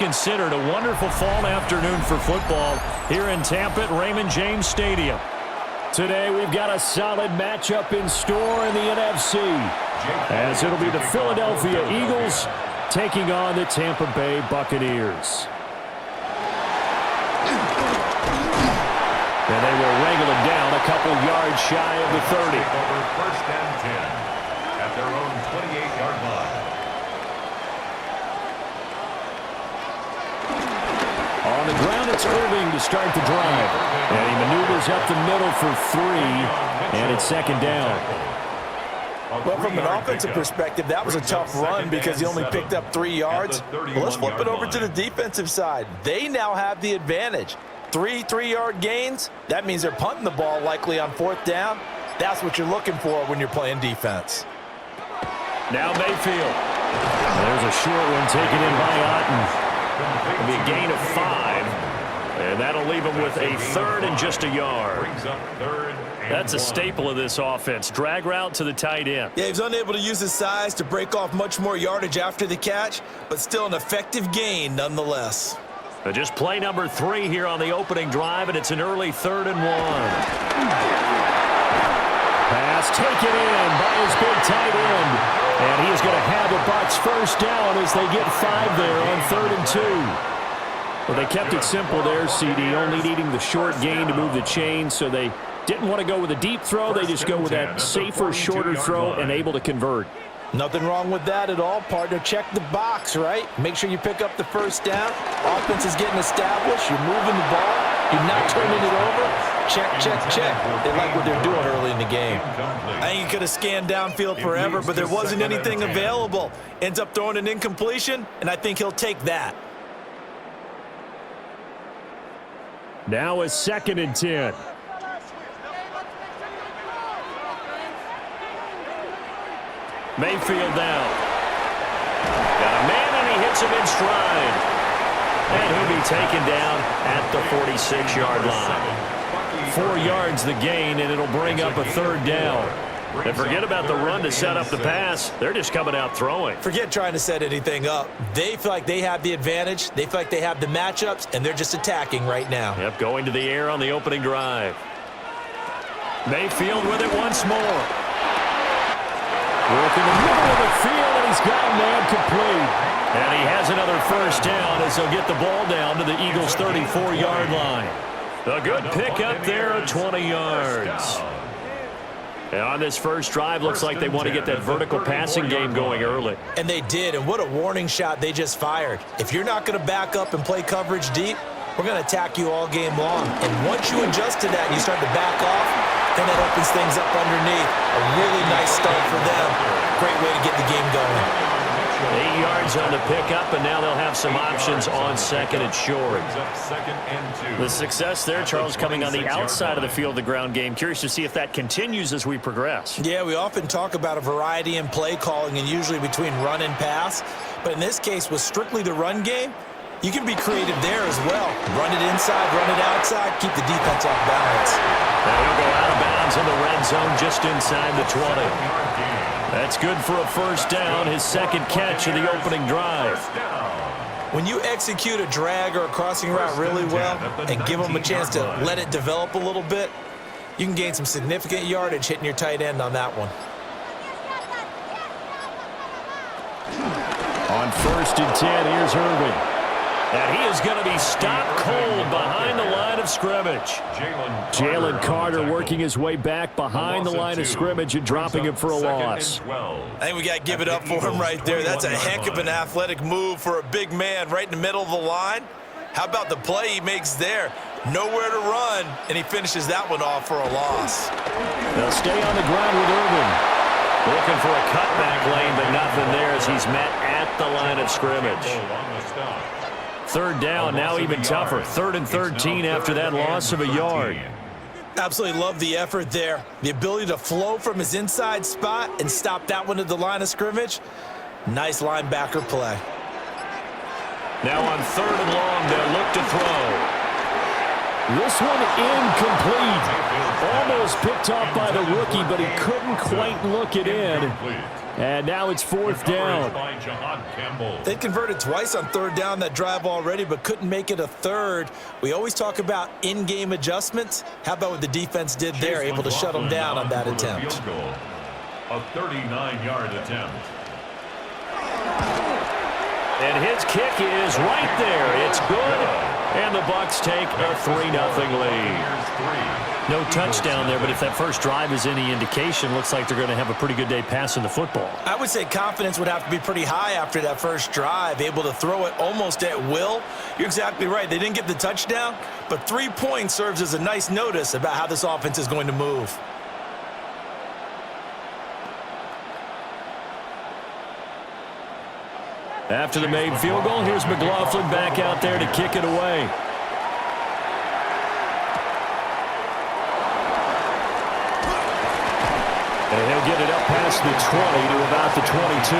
Considered a wonderful fall afternoon for football here in Tampa at Raymond James Stadium. Today we've got a solid matchup in store in the NFC, as it'll be the Philadelphia Eagles taking on the Tampa Bay Buccaneers. And they will wrangle it down a couple yards shy of the 30. First and 10 at their own 28-yard line. On the ground, it's Irving to start the drive. And he maneuvers up the middle for 3, and it's second down. Well, from an offensive perspective, that was a tough run because he only picked up 3 yards. Well, let's flip it over to the defensive side. They now have the advantage. 3 3-yard gains, that means they're punting the ball likely on 4th down. That's what you're looking for when you're playing defense. Now Mayfield. There's a short one taken in by Otten. It'll be a gain of 5, and that'll leave him with a 3rd and just a yard. That's a staple of this offense. Drag route to the tight end. Yeah, he was unable to use his size to break off much more yardage after the catch, but still an effective gain nonetheless. Just play number 3 here on the opening drive, and it's an early 3rd and 1. Pass taken in by his big tight end. And he is going to have a Bucs first down as they get 5 there on 3rd and 2. Well, they kept it simple there, CD, only needing the short gain to move the chains, so they didn't want to go with a deep throw. They just go with that safer, shorter throw and able to convert. Nothing wrong with that at all, partner. Check the box, right? Make sure you pick up the first down. Offense is getting established. You're moving the ball. You're not turning it over. Check, check, check. They like what they're doing early in the game. I think he could have scanned downfield forever, but there wasn't anything available. Ends up throwing an incompletion, and I think he'll take that. Now a 2nd and 10. Mayfield down. Got a man, and he hits him in stride. And he'll be taken down at the 46-yard line. 4 yards the gain, and it'll bring up a 3rd down. And forget about the run to set up the pass. They're just coming out throwing. Forget trying to set anything up. They feel like they have the advantage. They feel like they have the matchups, and they're just attacking right now. Yep, going to the air on the opening drive. Mayfield with it once more. Working the middle of the field, and he's got a man complete. And he has another first down as they'll get the ball down to the Eagles' 34-yard line. A good pickup there at 20 yards. And on this first drive, looks like they want to get that vertical passing game going early. And they did, and what a warning shot they just fired. If you're not going to back up and play coverage deep, we're going to attack you all game long. And once you adjust to that and you start to back off, then that opens things up underneath. A really nice start for them. Great way to get the game going. 8 yards on the pickup, and now they'll have some options on 2nd and short. The success there, Charles, coming on the outside of the field, the ground game. Curious to see if that continues as we progress. Yeah, we often talk about a variety in play calling and usually between run and pass. But in this case, with strictly the run game, you can be creative there as well. Run it inside, run it outside, keep the defense off balance. And he'll go out of bounds in the red zone just inside the 20. That's good for a first down, his 2nd catch of the opening drive. When you execute a drag or a crossing route really well and give them a chance to let it develop a little bit, you can gain some significant yardage hitting your tight end on that one. On 1st and 10, here's Irving. And he is going to be stopped cold behind the line of scrimmage. Jalen Carter working his way back behind the line of scrimmage and dropping him for a loss. I think we got to give it up for him right there. That's a heck of an athletic move for a big man right in the middle of the line. How about the play he makes there? Nowhere to run, and he finishes that one off for a loss. They'll stay on the ground with Irving. Looking for a cutback lane, but nothing there as he's met at the line of scrimmage. 3rd down, now even tougher. 3rd and 13 after that loss of a yard. Absolutely love the effort there. The ability to flow from his inside spot and stop that one at the line of scrimmage. Nice linebacker play. Now on 3rd and long, they'll look to throw. This one incomplete. Almost picked off by the rookie, but he couldn't quite look it in. And now it's fourth down. They converted twice on third down that drive already, but couldn't make it a third. We always talk about in-game adjustments. How about what the defense did there, able to shut them down on that attempt? A 39-yard attempt. And his kick is right there. It's good. And the Bucs take a 3-0 lead. No touchdown there, but if that first drive is any indication, looks like they're going to have a pretty good day passing the football. I would say confidence would have to be pretty high after that first drive, able to throw it almost at will. You're exactly right. They didn't get the touchdown, but 3 points serves as a nice notice about how this offense is going to move. After the made field goal, here's McLaughlin back out there to kick it away. And he'll get it up past the 20 to about the 22.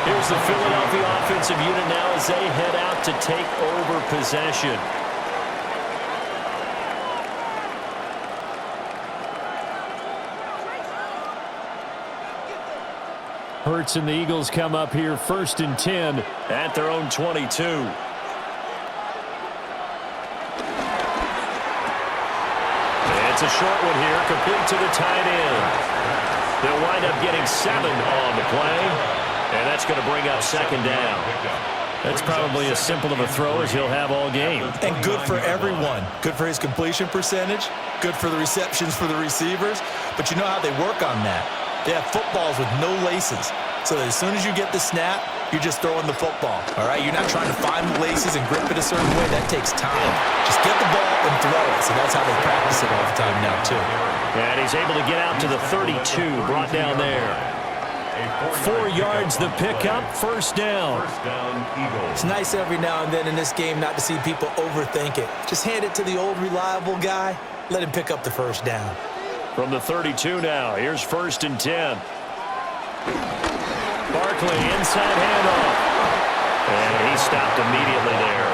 Here's the Philadelphia offensive unit now as they head out to take over possession. Hurts and the Eagles come up here 1st and 10 at their own 22. It's a short one here, complete to the tight end. They'll wind up getting 7 on the play, and that's going to bring up 2nd down. That's probably as simple of a throw as he'll have all game. And good for everyone. Good for his completion percentage, good for the receptions for the receivers, but you know how they work on that. They have footballs with no laces, so that as soon as you get the snap, you're just throwing the football, all right? You're not trying to find the laces and grip it a certain way. That takes time. Just get the ball and throw it, so that's how they practice it all the time now, too. And he's able to get out to the 32, brought down there. 4 yards the pickup, 1st down. It's nice every now and then in this game not to see people overthink it. Just hand it to the old reliable guy, let him pick up the 1st down. From the 32 now, here's 1st and 10. Barkley, inside handoff. And he stopped immediately there.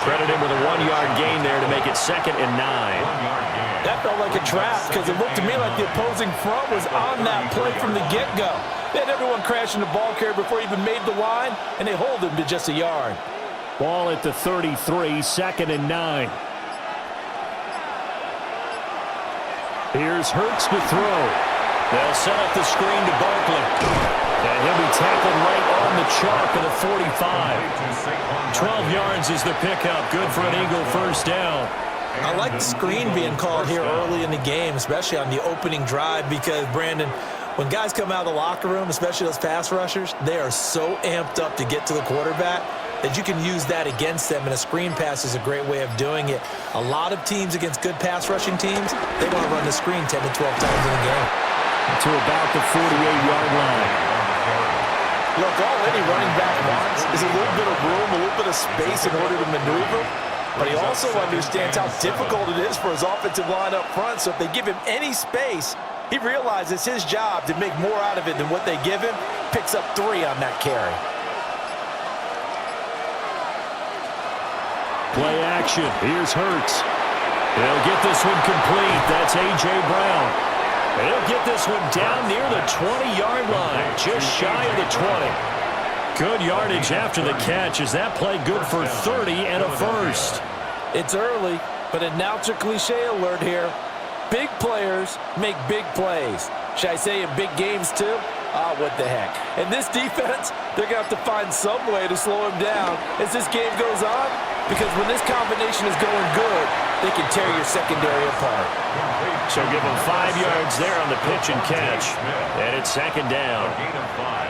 Credit him with a 1-yard gain there to make it 2nd and 9. That felt like a trap because it looked to me like the opposing front was on that play from the get-go. They had everyone crashing the ball carrier before he even made the line, and they hold him to just a yard. Ball at the 33, 2nd and 9. Here's Hurts to throw. They'll set up the screen to Barkley. And he'll be tackled right on the chalk at the 45. 12 yards is the pickup. Good for an Eagle 1st down. I like the screen being called here early in the game, especially on the opening drive, because, Brandon, when guys come out of the locker room, especially those pass rushers, they are so amped up to get to the quarterback that you can use that against them, and a screen pass is a great way of doing it. A lot of teams against good pass rushing teams, they want to run the screen 10 to 12 times in a game. To about the 48-yard line. Look, all any running back wants is a little bit of room, a little bit of space in order to maneuver, but he also understands how difficult it is for his offensive line up front, so if they give him any space, he realizes his job to make more out of it than what they give him, picks up 3 on that carry. Play action. Here's Hurts. They'll get this one complete. That's A.J. Brown. They'll get this one down near the 20-yard line, just shy of the 20. Good yardage after the catch. Is that play good for 30 and a 1st? It's early, but announcer cliche alert here. Big players make big plays. Should I say in big games too? Ah, what the heck. And this defense, they're going to have to find some way to slow him down as this game goes on, because when this combination is going good, they can tear your secondary apart. So give him 5 yards there on the pitch and catch. And it's 2nd down.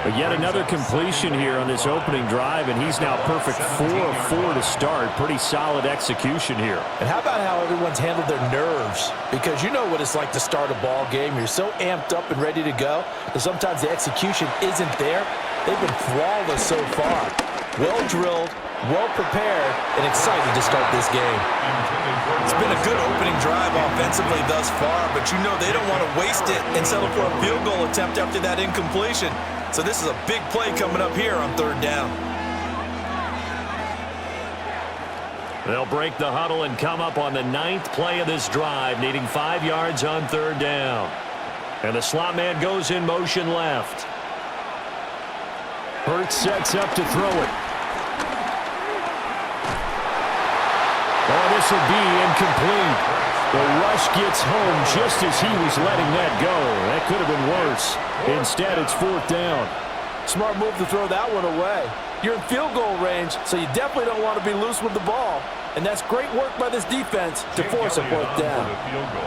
But yet another completion here on this opening drive, and he's now perfect 4 of 4 to start. Pretty solid execution here. And how about how everyone's handled their nerves? Because you know what it's like to start a ball game. You're so amped up and ready to go, but sometimes the execution isn't there. They've been flawless so far. Well drilled, well prepared, and excited to start this game. It's been a good opening drive offensively thus far, but you know they don't want to waste it and settle for a field goal attempt after that incompletion. So this is a big play coming up here on 3rd down. They'll break the huddle and come up on the 9th play of this drive, needing 5 yards on 3rd down. And the slot man goes in motion left. Hurts sets up to throw it. Oh, this will be incomplete. The rush gets home just as he was letting that go. That could have been worse. Instead, it's 4th down. Smart move to throw that one away. You're in field goal range, so you definitely don't want to be loose with the ball. And that's great work by this defense to force a 4th down. A field goal,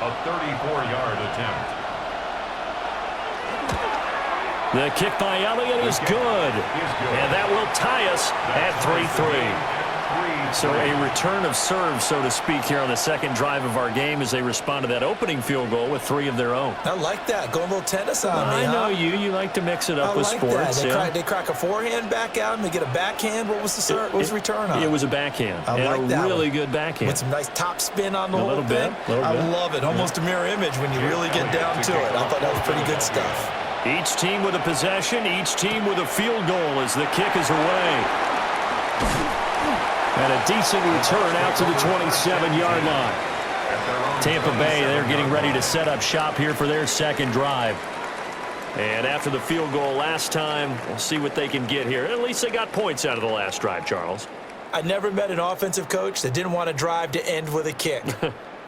a 34-yard attempt. The kick by Elliott is good. And that will tie us at 3-3. So a return of serve, so to speak, here on the second drive of our game as they respond to that opening field goal with 3 of their own. I like that. Going a little tennis on me, I know you. You like to mix it up with sports. They crack a forehand back out and they get a backhand. What was the return on? It was a backhand. I like that. Really good backhand. With some nice top spin on the whole thing. A little bit. I love it. Almost a mirror image when you really get down to it. I thought that was pretty good stuff. Each team with a possession, each team with a field goal as the kick is away. And a decent return out to the 27-yard line. Tampa Bay, they're getting ready to set up shop here for their second drive. And after the field goal last time, we'll see what they can get here. At least they got points out of the last drive, Charles. I never met an offensive coach that didn't want a drive to end with a kick.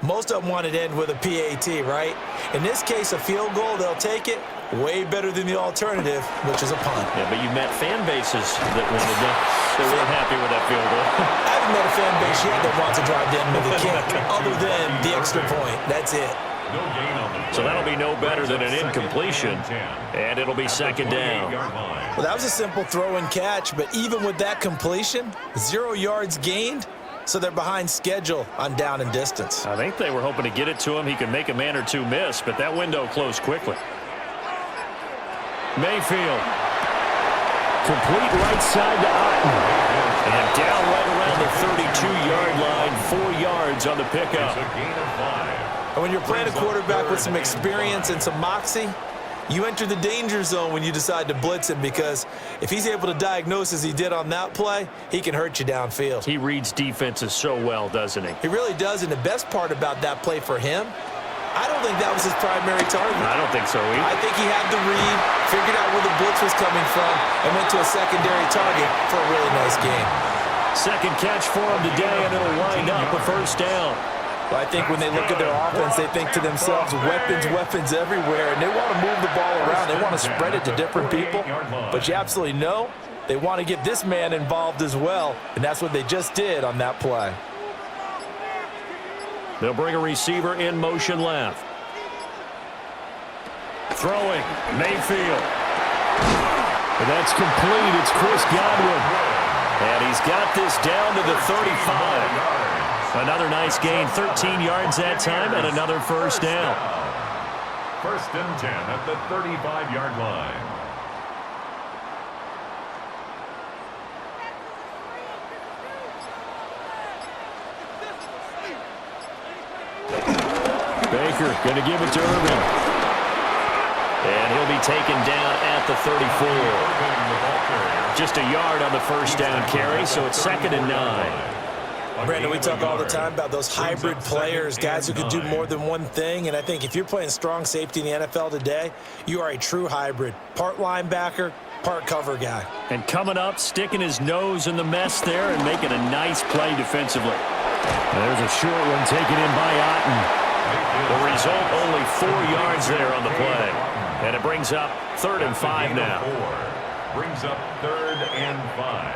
Most of them wanted to end with a PAT, right? In this case, a field goal, they'll take it. Way better than the alternative, which is a punt. Yeah, but you met fan bases that wanted that weren't happy with that field goal. I haven't met a fan base yet that wants to drive down with a kick, other than the extra point. That's it. So that'll be no better than an incompletion, and it'll be second down. Well, that was a simple throw and catch, but even with that completion, 0 yards gained, so they're behind schedule on down and distance. I think they were hoping to get it to him. He could make a man or two miss, but that window closed quickly. Mayfield. Complete right side to Otten. And down right around the 32-yard line, 4 yards on the pickup. And when you're playing a quarterback with some experience and some moxie, you enter the danger zone when you decide to blitz him, because if he's able to diagnose as he did on that play, he can hurt you downfield. He reads defenses so well, doesn't he? He really does, and the best part about that play for him, I don't think that was his primary target. I don't think so either. I think he had the read, figured out where the blitz was coming from, and went to a secondary target for a really nice game. Second catch for him today, and it'll wind up a first down. Well, I think when they look at their offense, they think to themselves, weapons everywhere, and they want to move the ball around. They want to spread it to different people, but you absolutely know they want to get this man involved as well, and that's what they just did on that play. They'll bring a receiver in motion left. Throwing, Mayfield. And that's complete. It's Chris Godwin. And he's got this down to the 35. Another nice gain, 13 yards that time, and another first down. 1st and 10 at the 35-yard line. Baker going to give it to Irving. And he'll be taken down at the 34. Just a yard on the first down carry, so it's 2nd and 9. Brandon, we talk all the time about those hybrid players, guys who can do more than one thing, and I think if you're playing strong safety in the NFL today, you are a true hybrid. Part linebacker, part cover guy. And coming up, sticking his nose in the mess there and making a nice play defensively. And there's a short one taken in by Otten. The result, only 4 yards there on the play. And it brings up 3rd and 5 now. Brings up 3rd and 5.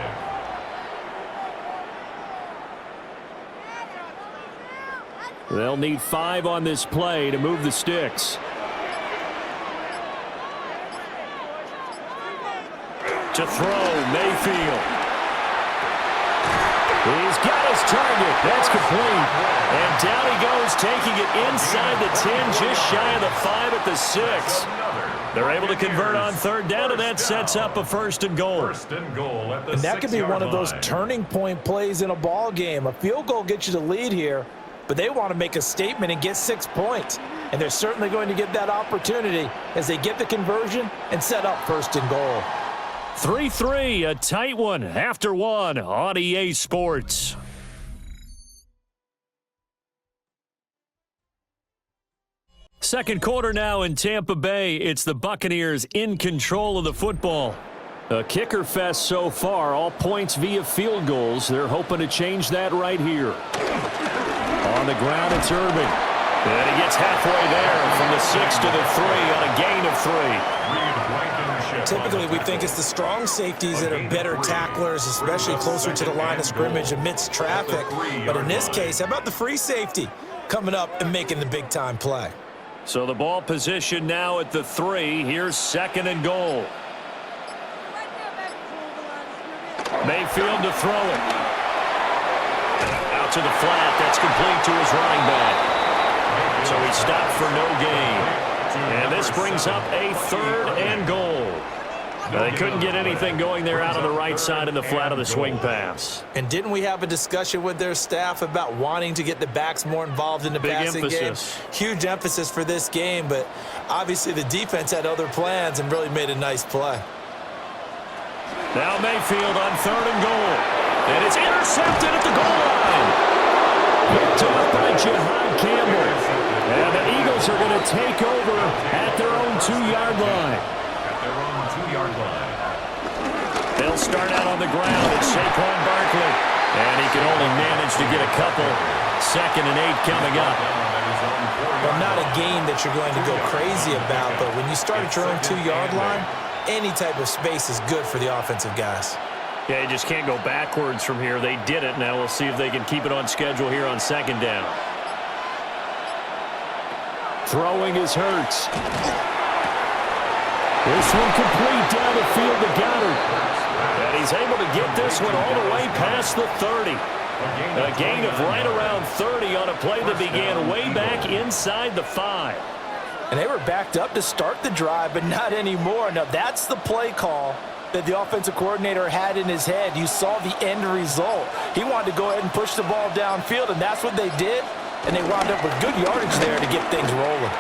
They'll need 5 on this play to move the sticks. To throw, Mayfield. He's got his target. That's complete. And down he goes, taking it inside the 10, just shy of the 5 at the 6. They're able to convert on 3rd down, and that sets up a 1st and goal. And that could be one of those turning point plays in a ball game. A field goal gets you the lead here, but they want to make a statement and get 6 points. And they're certainly going to get that opportunity as they get the conversion and set up 1st and goal. 3-3, a tight one after one on EA Sports. Second quarter now in Tampa Bay. It's the Buccaneers in control of the football. A kicker fest so far, all points via field goals. They're hoping to change that right here. On the ground, it's Irving. And he gets halfway there from the 6 to the 3 on a gain of 3. Typically, we think it's the strong safeties that are better tacklers, especially closer to the line of scrimmage amidst traffic. But in this case, how about the free safety coming up and making the big-time play? So the ball position now at the 3. Here's 2nd and goal. Mayfield to throw it. Out to the flat. That's complete to his running back. So he stopped for no gain. And this brings up a 3rd and goal. They couldn't get anything going there out on the right side in the flat of the swing pass. And didn't we have a discussion with their staff about wanting to get the backs more involved in the passing game? Huge emphasis for this game, but obviously the defense had other plans and really made a nice play. Now Mayfield on 3rd and goal. And it's intercepted at the goal line. Picked off by Jihad Campbell. And the Eagles are going to take over at their own 2-yard line. They'll start out on the ground. It's Saquon Barkley. And he can only manage to get a couple. 2nd and 8 coming up. Well, not a game that you're going to go crazy about, but when you start at your own 2-yard line, any type of space is good for the offensive guys. Yeah, you just can't go backwards from here. They did it. Now we'll see if they can keep it on schedule here on 2nd down. Throwing is Hurts. This one complete down the field to Goddard. And he's able to get this one all the way past the 30. A gain of right around 30 on a play that began way back inside the 5. And they were backed up to start the drive, but not anymore. Now, that's the play call that the offensive coordinator had in his head. You saw the end result. He wanted to go ahead and push the ball downfield, and that's what they did. And they wound up with good yardage there to get things rolling.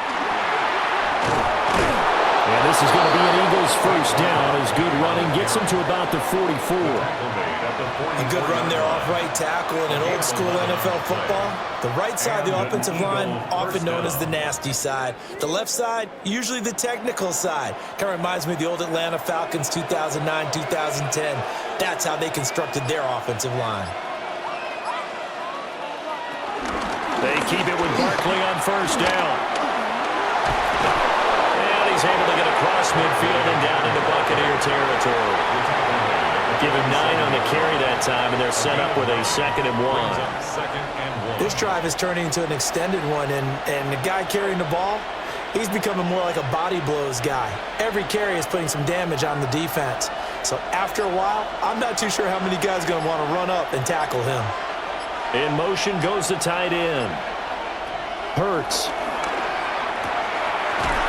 And this is going to be an Eagles first down as good running gets them to about the 44. A good run there off right tackle in an old school NFL football. The right side of the offensive line, often known as the nasty side. The left side, usually the technical side. Kind of reminds me of the old Atlanta Falcons 2009, 2010. That's how they constructed their offensive line. They keep it with Barkley on first down. And he's able to get across midfield and down into Buccaneer territory. Give him 9 on the carry that time, and they're set up with a 2nd and 1. This drive is turning into an extended one, and the guy carrying the ball, he's becoming more like a body blows guy. Every carry is putting some damage on the defense. So after a while, I'm not too sure how many guys are going to want to run up and tackle him. In motion goes the tight end. Hurts.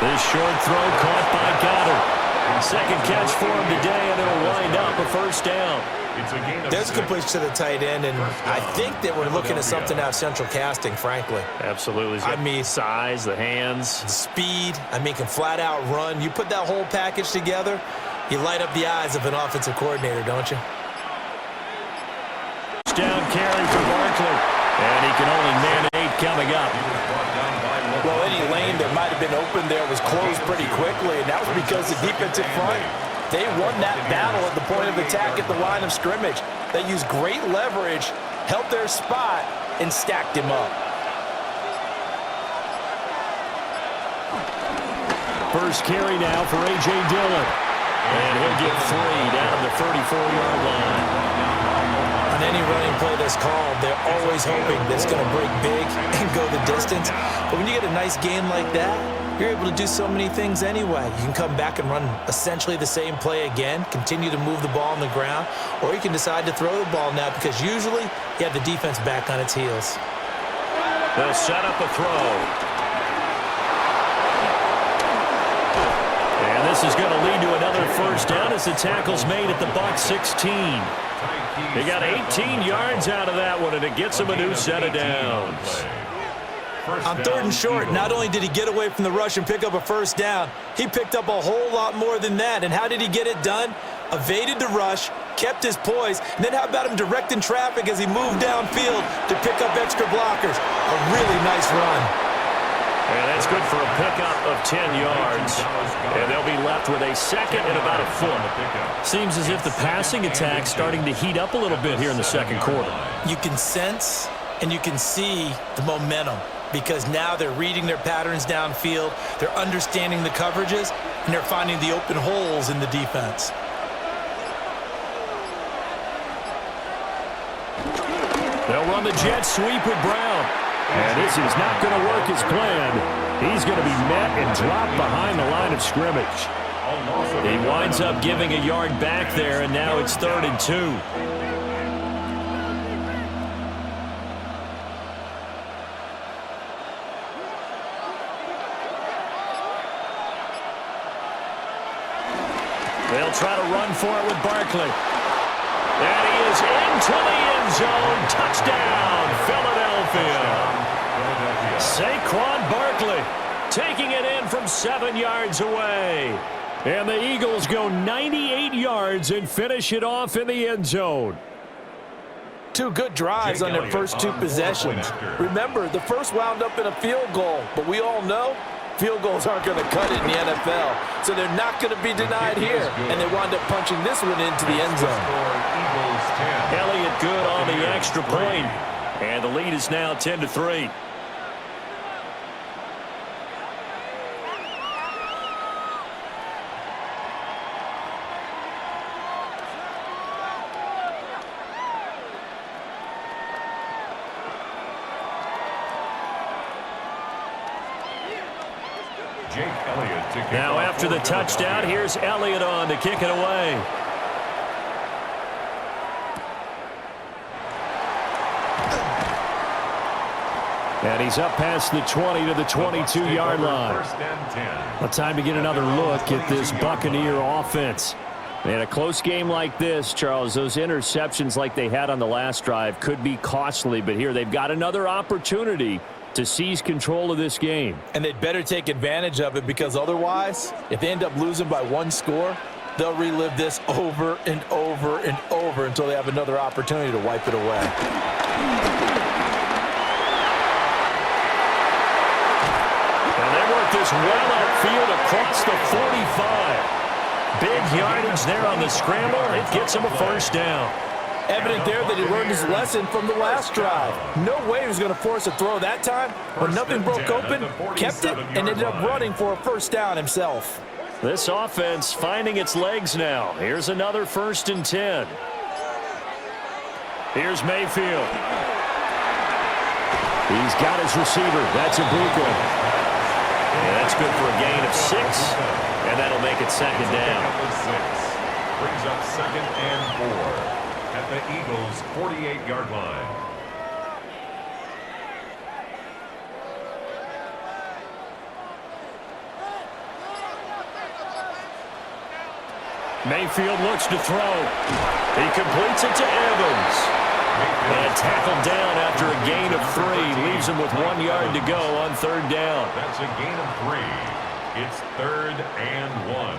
This short throw caught by Goddard. Second catch for him today, and it'll wind up a first down. There's a completion to the tight end, and I think that we're looking at something out of central casting, frankly. Absolutely. I mean, size, the hands. Speed. I mean, can flat out run. You put that whole package together, you light up the eyes of an offensive coordinator, don't you? Down carry for Barkley, and he can only man 8 coming up. Well, any lane that might have been open there was closed pretty quickly, and that was because the defensive front, they won that battle at the point of attack at the line of scrimmage. They used great leverage, held their spot, and stacked him up. First carry now for A.J. Dillon, and he'll get 3 down the 34-yard line. On any running play that's called, they're always hoping that it's going to break big and go the distance. But when you get a nice game like that, you're able to do so many things anyway. You can come back and run essentially the same play again, continue to move the ball on the ground, or you can decide to throw the ball now because usually you have the defense back on its heels. They'll set up a throw. And this is going to lead to another first down as the tackle's made at the Bucs 16. They got 18 yards out of that one, and it gets them a new set of downs. On 3rd and short, not only did he get away from the rush and pick up a first down, he picked up a whole lot more than that. And how did he get it done? Evaded the rush, kept his poise, and then how about him directing traffic as he moved downfield to pick up extra blockers? A really nice run. And that's good for a pickup of 10 yards. And they'll be left with a second and about a foot. Seems as if the passing attack's starting to heat up a little bit here in the second quarter. You can sense and you can see the momentum because now they're reading their patterns downfield, they're understanding the coverages, and they're finding the open holes in the defense. They'll run the jet sweep with Brown. And this is not going to work as planned. He's going to be met and dropped behind the line of scrimmage. He winds up giving a yard back there, and now it's 3rd and 2. They'll try to run for it with Barkley. And he is into the end zone. Touchdown, Philadelphia. Saquon Barkley taking it in from 7 yards away. And the Eagles go 98 yards and finish it off in the end zone. 2 good drives on their first 2 possessions. Remember, the first wound up in a field goal, but we all know field goals aren't going to cut it in the NFL, so they're not going to be denied here, and they wound up punching this one into the end zone. Elliott good on the extra point, and the lead is now 10-3. Now after the touchdown, here's Elliott on to kick it away. And he's up past the 20 to the 22-yard line. Well, time to get another look at this Buccaneer offense. In a close game like this, Charles, those interceptions like they had on the last drive could be costly, but here they've got another opportunity to seize control of this game. And they'd better take advantage of it because otherwise, if they end up losing by 1 score, they'll relive this over and over and over until they have another opportunity to wipe it away. And they work this well upfield across the 45. Big yardage there on the scramble. It gets him a first down. Evident there that he learned his lesson from the last drive. No way he was going to force a throw that time. When nothing broke open, kept it, and ended up running for a first down himself. This offense finding its legs now. Here's another 1st and 10. Here's Mayfield. He's got his receiver. That's Ibuka. And that's good for a gain of 6, and that'll make it 2nd down. Brings up 2nd and 4. At the Eagles' 48-yard line. Mayfield looks to throw. He completes it to Evans. And tackled down after a gain of 3. Leaves him with 1 yard to go on 3rd down. That's a gain of 3. It's 3rd and 1.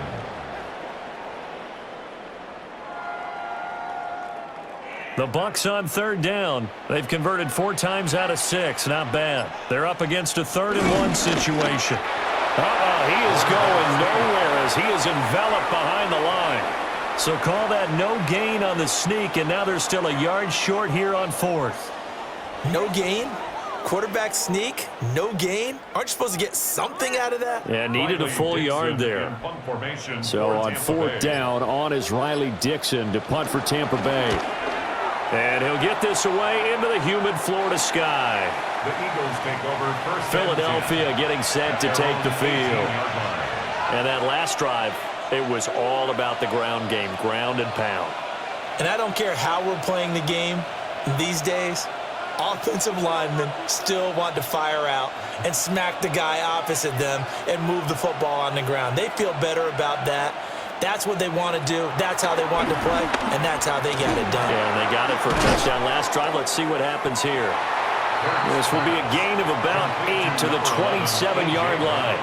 The Bucs on 3rd down. They've converted 4 times out of 6. Not bad. They're up against a 3rd and 1 situation. He is going nowhere as he is enveloped behind the line. So call that no gain on the sneak, and now they're still a yard short here on 4th. No gain? Quarterback sneak? No gain? Aren't you supposed to get something out of that? Yeah, needed a full yard there. So on 4th down, on is Riley Dixon to punt for Tampa Bay. And he'll get this away into the humid Florida sky. The Eagles take over first. Philadelphia getting set to take the field. And that last drive, it was all about the ground game, ground and pound. And I don't care how we're playing the game these days, offensive linemen still want to fire out and smack the guy opposite them and move the football on the ground. They feel better about that. That's what they want to do. That's how they want to play, and that's how they got it done. Yeah, and they got it for a touchdown last drive. Let's see what happens here. This will be a gain of about 8 to the 27-yard line.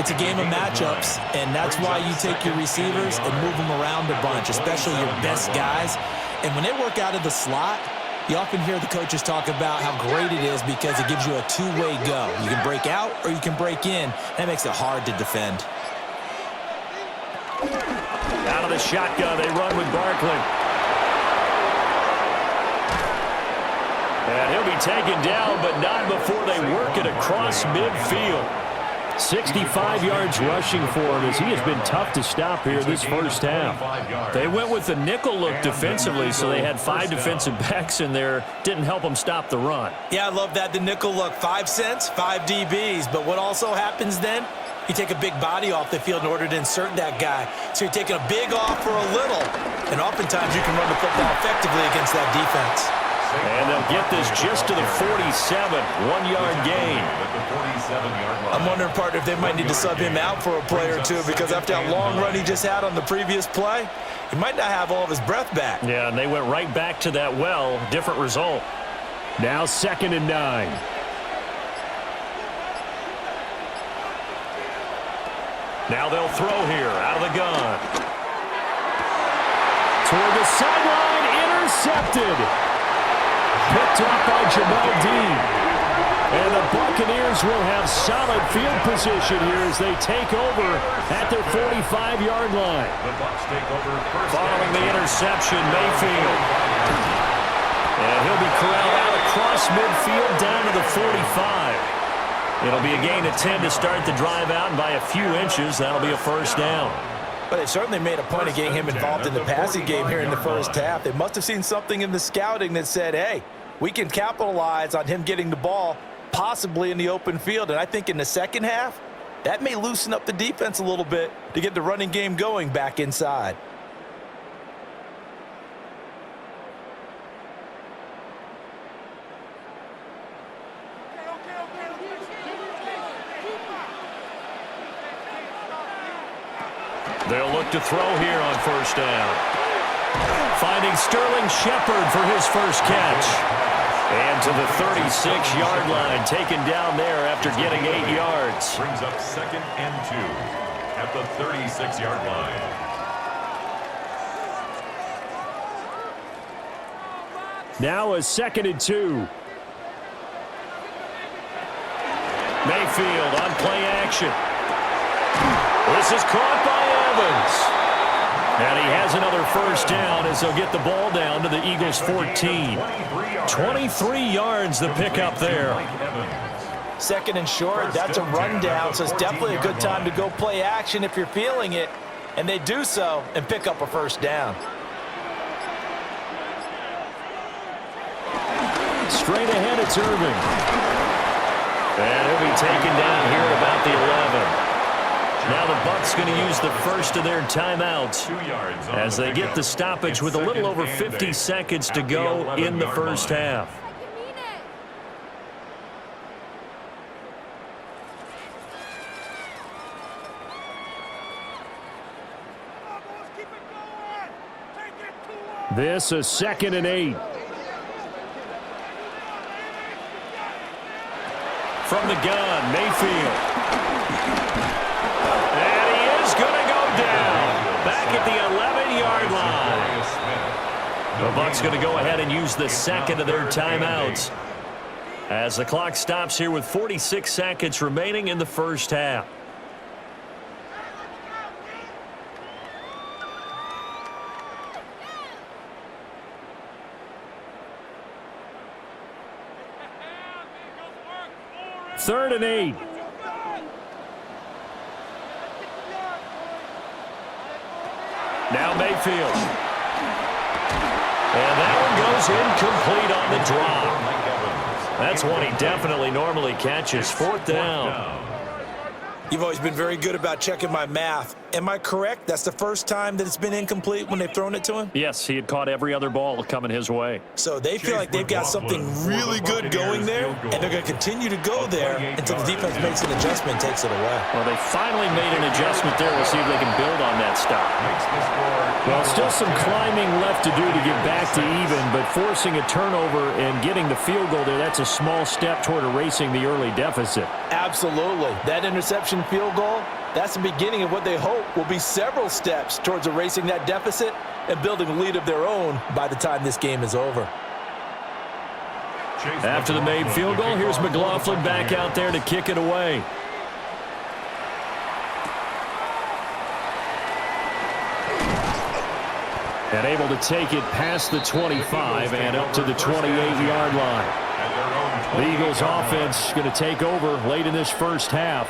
It's a game of matchups, and that's why you take your receivers and move them around a bunch, especially your best guys. And when they work out of the slot, You often hear the coaches talk about how great it is because it gives you a two-way go. You can break out or you can break in. That makes it hard to defend. Out of the shotgun, they run with Barkley. And he'll be taken down, but not before they work it across midfield. 65 yards rushing for him as he has been tough to stop here this first half. They went with the nickel look defensively, so they had 5 defensive backs in there. Didn't help them stop the run. Yeah, I love that, the nickel look. 5 cents, 5 DBs. But what also happens then? You take a big body off the field in order to insert that guy. So you're taking a big off for a little. And oftentimes you can run the football effectively against that defense. And they'll get this just to the 47, 1-yard gain. I'm wondering, partner, if they might need to sub him out for a play or two because after that long run he just had on the previous play, he might not have all of his breath back. Yeah, and they went right back to that well. Different result. Now 2nd and 9. Now they'll throw here out of the gun. Toward the sideline, intercepted. Picked off by Jamal Dean. And the Buccaneers will have solid field position here as they take over at their 45-yard line. Following the interception, Mayfield. And he'll be corralled out across midfield down to the 45. It'll be a gain of 10 to start the drive out, and by a few inches, that'll be a first down. But they certainly made a point of getting him involved in the passing game here in the first half. They must have seen something in the scouting that said, hey, we can capitalize on him getting the ball possibly in the open field. And I think in the second half, that may loosen up the defense a little bit to get the running game going back inside. They'll look to throw here on first down. Finding Sterling Shepard for his first catch. And to the 36-yard line, taken down there after getting 8 yards. Brings up 2nd and 2 at the 36-yard line. Now a 2nd and 2. Mayfield on play action. This is caught by Evans. And he has another first down as they'll get the ball down to the Eagles' 14. 23 yards the pickup there. 2nd and short, that's a rundown, so it's definitely a good time to go play action if you're feeling it. And they do so and pick up a first down. Straight ahead, it's Irving. And he'll be taken down here at about the 11. Now the Bucs going to use the first of their timeouts as they get the stoppage with a little over 50 seconds to go in the first half. This is 2nd and 8. From the gun, Mayfield. At the 11-yard line. The Bucs going to go ahead and use the second of their timeouts as the clock stops here with 46 seconds remaining in the first half. Third and 8. Now Mayfield. And that one goes incomplete on the drop. That's one he definitely normally catches. 4th down. You've always been very good about checking my math. Am I correct? That's the first time that it's been incomplete when they've thrown it to him? Yes, he had caught every other ball coming his way. So they feel like they've got something really good going there, and they're going to continue to go there until the defense makes an adjustment and takes it away. Well, they finally made an adjustment there. We'll see if they can build on that stop. Well, still some climbing left to do to get back to even, but forcing a turnover and getting the field goal there, that's a small step toward erasing the early deficit. Absolutely. That interception field goal, that's the beginning of what they hope will be several steps towards erasing that deficit and building a lead of their own by the time this game is over. After the made field goal, here's McLaughlin back out there to kick it away. And able to take it past the 25 and up to the 28-yard line. The Eagles offense going to take over late in this first half.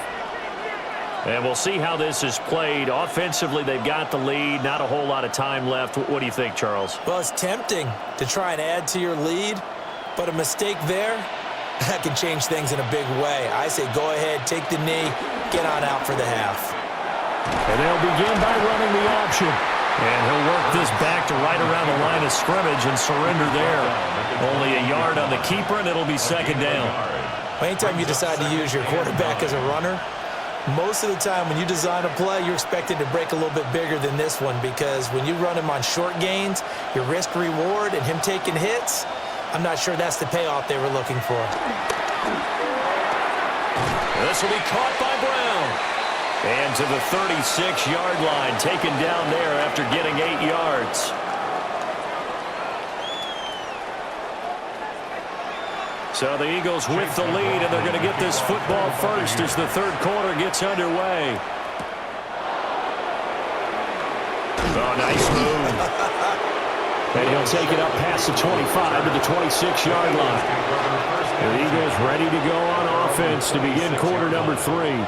And we'll see how this is played. Offensively, they've got the lead. Not a whole lot of time left. What do you think, Charles? Well, it's tempting to try and add to your lead, but a mistake there, that can change things in a big way. I say go ahead, take the knee, get on out for the half. And they'll begin by running the option. And he'll work this back to right around the line of scrimmage and surrender there. Only a yard on the keeper, and it'll be second down. Anytime you decide to use your quarterback as a runner, most of the time when you design a play, you're expected to break a little bit bigger than this one, because when you run him on short gains, your risk-reward and him taking hits, I'm not sure that's the payoff they were looking for. This will be caught by Brown. And to the 36-yard line, taken down there after getting 8 yards. So the Eagles with the lead, and they're going to get this football first as the third quarter gets underway. Oh, nice move. And he'll take it up past the 25 to the 26-yard line. The Eagles ready to go on offense to begin quarter number 3.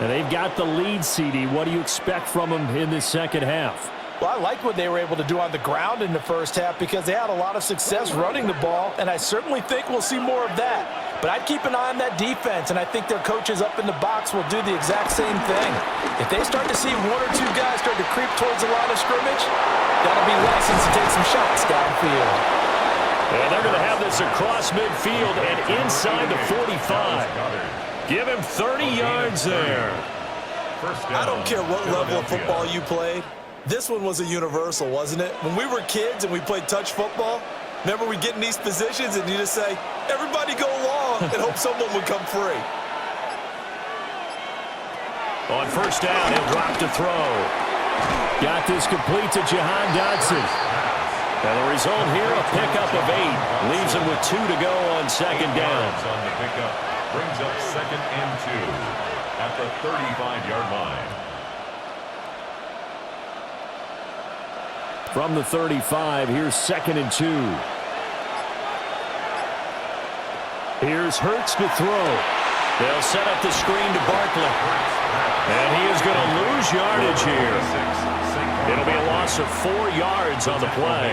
And they've got the lead, CD. What do you expect from them in this second half? Well, I like what they were able to do on the ground in the first half, because they had a lot of success running the ball, and I certainly think we'll see more of that. But I'd keep an eye on that defense, and I think their coaches up in the box will do the exact same thing. If they start to see one or two guys start to creep towards the line of scrimmage, that'll be license to take some shots downfield. And they're going to have this across midfield and inside the 45. Give him 30 yards there. I don't care what level of football you played. This one was a universal, wasn't it? When we were kids and we played touch football, remember we get in these positions and you just say, everybody go long, and hope someone would come free. On first down, he'll drop to throw. Got this complete to Jahan Dotson. And the result here, a pickup of 8. Leaves him with 2 to go on second down. On the pickup brings up second and 2 at the 35-yard line. From the 35, here's second and 2. Here's Hurts to throw. They'll set up the screen to Barkley. And he is going to lose yardage here. It'll be a loss of 4 yards on the play.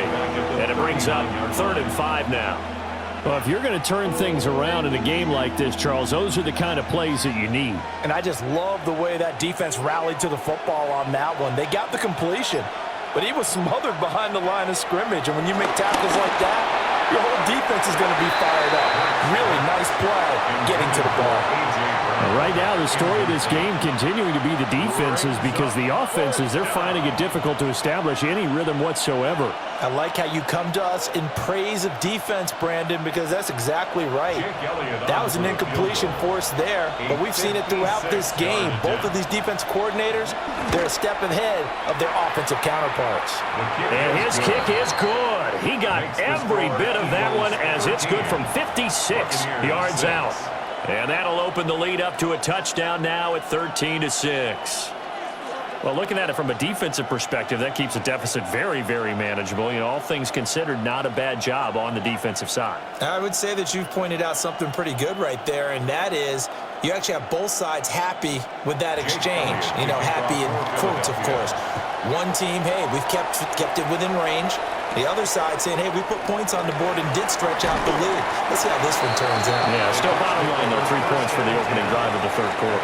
And it brings up 3rd and 5 now. Well, if you're going to turn things around in a game like this, Charles, those are the kind of plays that you need. And I just love the way that defense rallied to the football on that one. They got the completion, but he was smothered behind the line of scrimmage. And when you make tackles like that, your whole defense is going to be fired up. Really nice play getting to the ball. Right now, the story of this game continuing to be the defenses, because the offenses, they're finding it difficult to establish any rhythm whatsoever. I like how you come to us in praise of defense, Brandon, because that's exactly right. That was an incompletion forced there, but we've seen it throughout this game. Both of these defense coordinators, they're a step ahead of their offensive counterparts. And his kick is good. He got every bit of that one, as it's good from 56 yards out. And that'll open the lead up to a touchdown now at 13-6. Well, looking at it from a defensive perspective, that keeps the deficit very, very manageable. You know, all things considered, not a bad job on the defensive side. I would say that you've pointed out something pretty good right there, and that is you actually have both sides happy with that exchange. You know, happy in quotes, of course. One team, hey, we've kept it within range. The other side saying, hey, we put points on the board and did stretch out the lead. Let's see how this one turns out. Yeah, still bottom line, though, 3 points for the opening drive of the third quarter.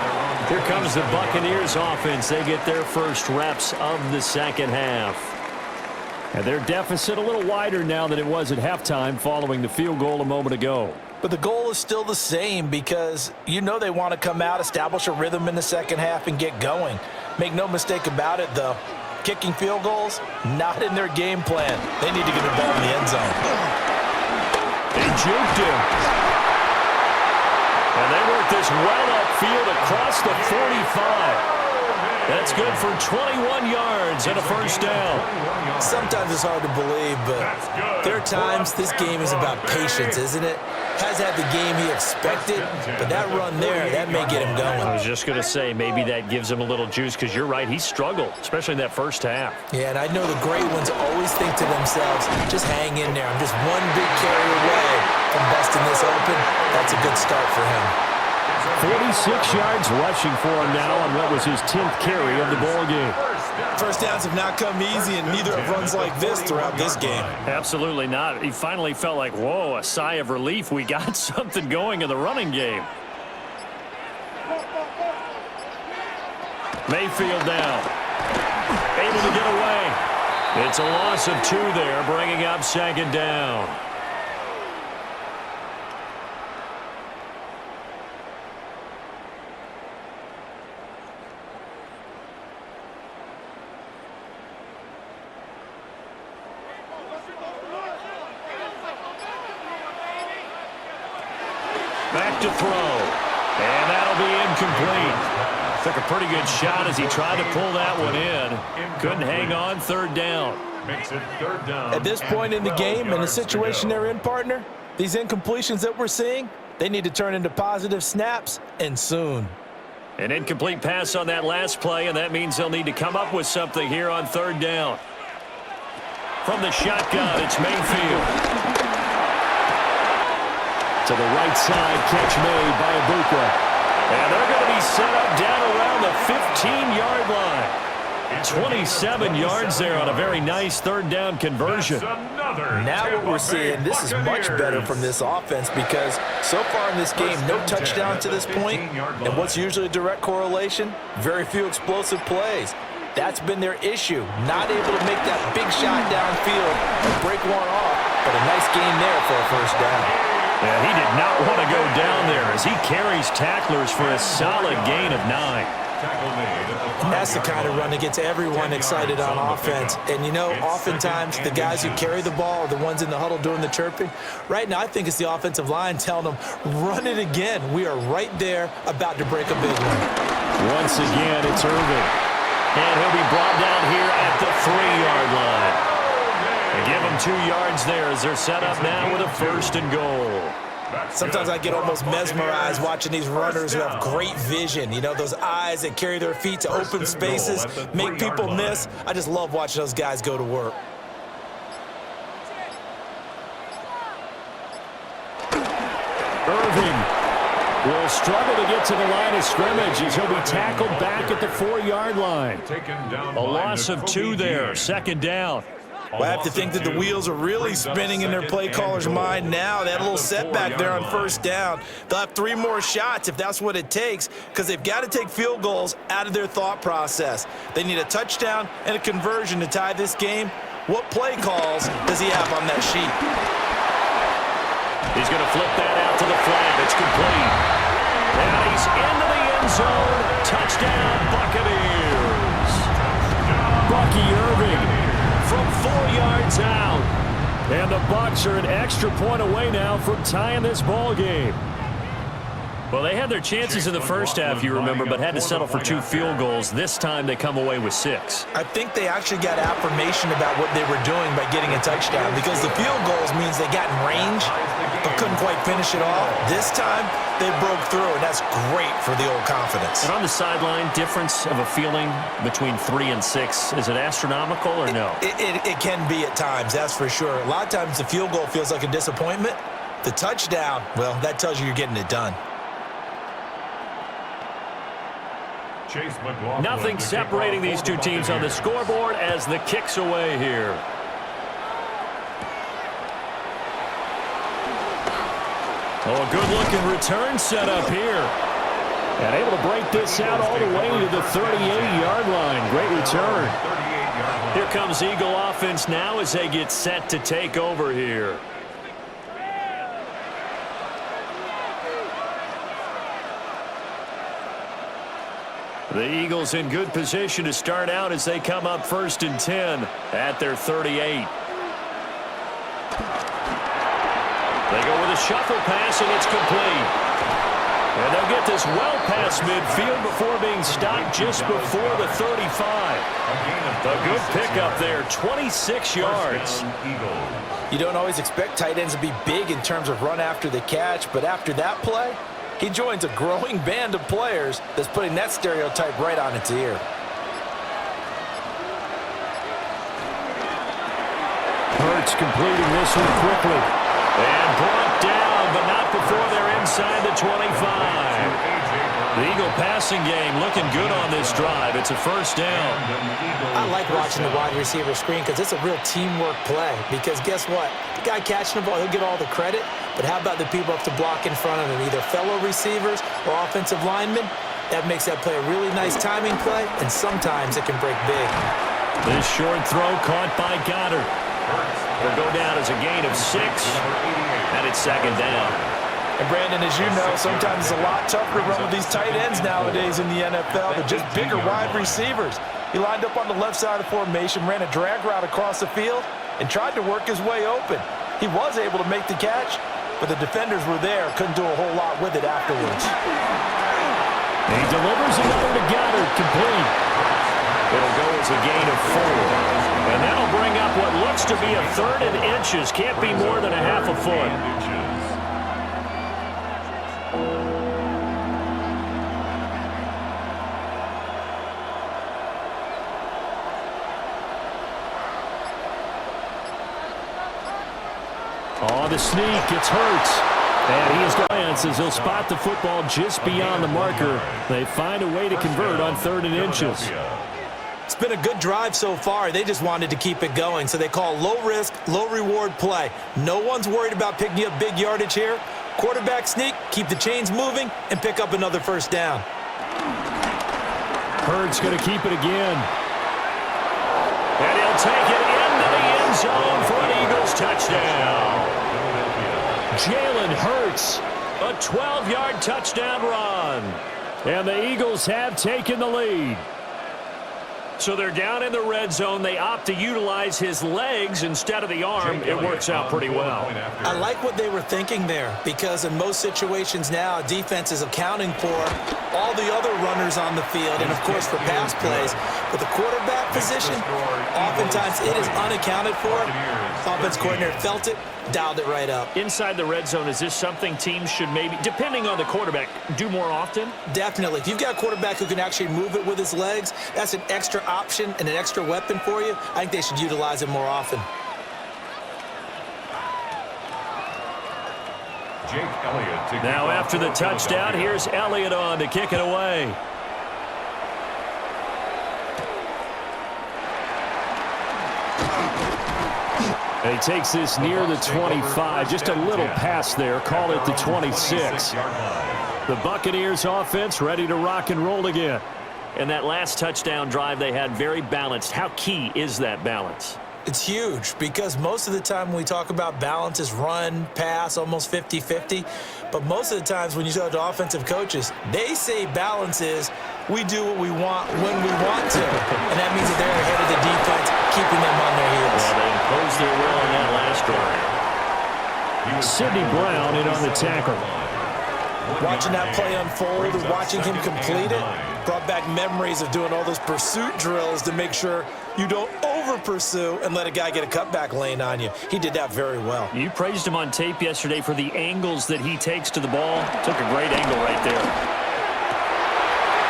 Here comes the Buccaneers offense. They get their first reps of the second half. And their deficit a little wider now than it was at halftime following the field goal a moment ago. But the goal is still the same, because you know they want to come out, establish a rhythm in the second half, and get going. Make no mistake about it, though. Kicking field goals, not in their game plan. They need to get the ball in the end zone. They juked him. And they work this well upfield across the 45. That's good for 21 yards and a first down. Sometimes it's hard to believe, but there are times this game is about patience, isn't it? Has had the game he expected, but that run there, that may get him going. I was just going to say, maybe that gives him a little juice, because you're right, he struggled, especially in that first half. Yeah, and I know the great ones always think to themselves, just hang in there. I'm just one big carry away from busting this open. That's a good start for him. 46 yards rushing for him now on what was his 10th carry of the ball game. First downs have not come easy, and neither have runs like this throughout this game. Absolutely not. He finally felt like, whoa, a sigh of relief. We got something going in the running game. Mayfield now. Able to get away. It's a loss of 2 there, bringing up second down. Back to throw. And that'll be incomplete. Took a pretty good shot as he tried to pull that one in. Couldn't hang on, third down. Makes it third down. At this point in the game, and the situation they're in, partner, these incompletions that we're seeing, they need to turn into positive snaps, and soon. An incomplete pass on that last play, and that means they'll need to come up with something here on third down. From the shotgun, it's Mayfield. To the right side, catch made by Ibuka. And they're going to be set up down around the 15-yard line. 27 yards there on a very nice third down conversion. Now what we're seeing, this is much better from this offense, because so far in this game, no touchdown to this point. And what's usually a direct correlation? Very few explosive plays. That's been their issue. Not able to make that big shot downfield and break one off, but a nice gain there for a first down. Yeah, he did not want to go down there as he carries tacklers for a solid gain of 9. And that's the kind of run that gets everyone excited on offense. And, you know, oftentimes the guys who carry the ball are the ones in the huddle doing the chirping. Right now, I think it's the offensive line telling them, run it again. We are right there about to break a big one. Once again, it's Irving. And he'll be brought down here at the 3-yard line. They give them 2 yards there as they're set up now with a first and goal. Sometimes I get almost mesmerized watching these runners who have great vision. You know, those eyes that carry their feet to open spaces, make people miss. I just love watching those guys go to work. Irving will struggle to get to the line of scrimmage as he'll be tackled back at the 4-yard line. A loss of 2 there, second down. Well, I have to think that the wheels are really spinning in their play caller's mind now. They had a little setback there on first down. They'll have 3 more shots if that's what it takes, because they've got to take field goals out of their thought process. They need a touchdown and a conversion to tie this game. What play calls does he have on that sheet? He's going to flip that out to the flat. It's complete. And he's into the end zone. Touchdown, Buccaneers. Bucky Irving from 4 yards out. And the Bucs are an extra point away now from tying this ball game. Well, they had their chances in the first half, you remember, but had to settle for 2 field goals. This time they come away with 6. I think they actually got affirmation about what they were doing by getting a touchdown, because the field goals means they got in range but couldn't quite finish it off. This time they broke through, and that's great for the old confidence. And on the sideline, difference of a feeling between 3 and 6, is it astronomical or no? It can be at times, that's for sure. A lot of times the field goal feels like a disappointment. The touchdown, well, that tells you you're getting it done. Nothing separating these two teams on the scoreboard as the kick's away here. Oh, a good-looking return set up here. And able to break this out all the way to the 38-yard line. Great return. Here comes Eagle offense now as they get set to take over here. The Eagles in good position to start out as they come up 1st and 10 at their 38. They go with a shuffle pass, and it's complete. And they'll get this well past midfield before being stopped just before the 35. A good pickup there, 26 yards. You don't always expect tight ends to be big in terms of run after the catch, but after that play, he joins a growing band of players that's putting that stereotype right on its ear. Hurts completing this one quickly. And brought down, but not before they're inside the 25. The Eagle passing game looking good on this drive. It's a first down. I like watching the wide receiver screen because it's a real teamwork play. Because guess what? The guy catching the ball, he'll get all the credit. But how about the people up to block in front of him, either fellow receivers or offensive linemen? That makes that play a really nice timing play, and sometimes it can break big. This short throw caught by Goddard. Will go down as a gain of 6, and it's second down. And Brandon, as you know, sometimes it's a lot tougher to run with these tight ends nowadays in the NFL. They're just bigger wide receivers. He lined up on the left side of the formation, ran a drag route across the field, and tried to work his way open. He was able to make the catch, but the defenders were there, couldn't do a whole lot with it afterwards. He delivers another to Goddard, complete. It'll go as a gain of 4. And that'll bring up what looks to be a 3rd and inches. Can't be more than a half a foot. Oh, the sneak, it's Hurts. And he is glance as he'll spot the football just beyond the marker. They find a way to convert on 3rd and inches. It's been a good drive so far. They just wanted to keep it going, so they call low-risk, low-reward play. No one's worried about picking up big yardage here. Quarterback sneak, keep the chains moving, and pick up another first down. Hurts going to keep it again. And he'll take it into the end zone for an Eagles touchdown. Jalen Hurts. A 12-yard touchdown run. And the Eagles have taken the lead. So they're down in the red zone. They opt to utilize his legs instead of the arm. It works out pretty well. I like what they were thinking there, because in most situations now, defense is accounting for all the other runners on the field and, of course, for pass plays. But the quarterback position, oftentimes it is unaccounted for. Offense coordinator felt it, dialed it right up. Inside the red zone, is this something teams should maybe, depending on the quarterback, do more often? Definitely. If you've got a quarterback who can actually move it with his legs, that's an extra option and an extra weapon for you. I think they should utilize it more often. Now after the touchdown, here's Elliott on to kick it away. He takes this near the 25, just a little pass there, call it the 26. The Buccaneers offense ready to rock and roll again. And that last touchdown drive they had very balanced. How key is that balance? It's huge, because most of the time when we talk about balance is run, pass, almost 50-50. But most of the times when you talk to offensive coaches, they say balance is we do what we want when we want to. And that means that they're ahead of the defense, keeping them on their heels. Well, they imposed their will on that last drive. Sidney Brown in on the tackle. Watching that play unfold and watching him complete it brought back memories of doing all those pursuit drills to make sure you don't over-pursue and let a guy get a cutback lane on you. He did that very well. You praised him on tape yesterday for the angles that he takes to the ball. Took a great angle right there.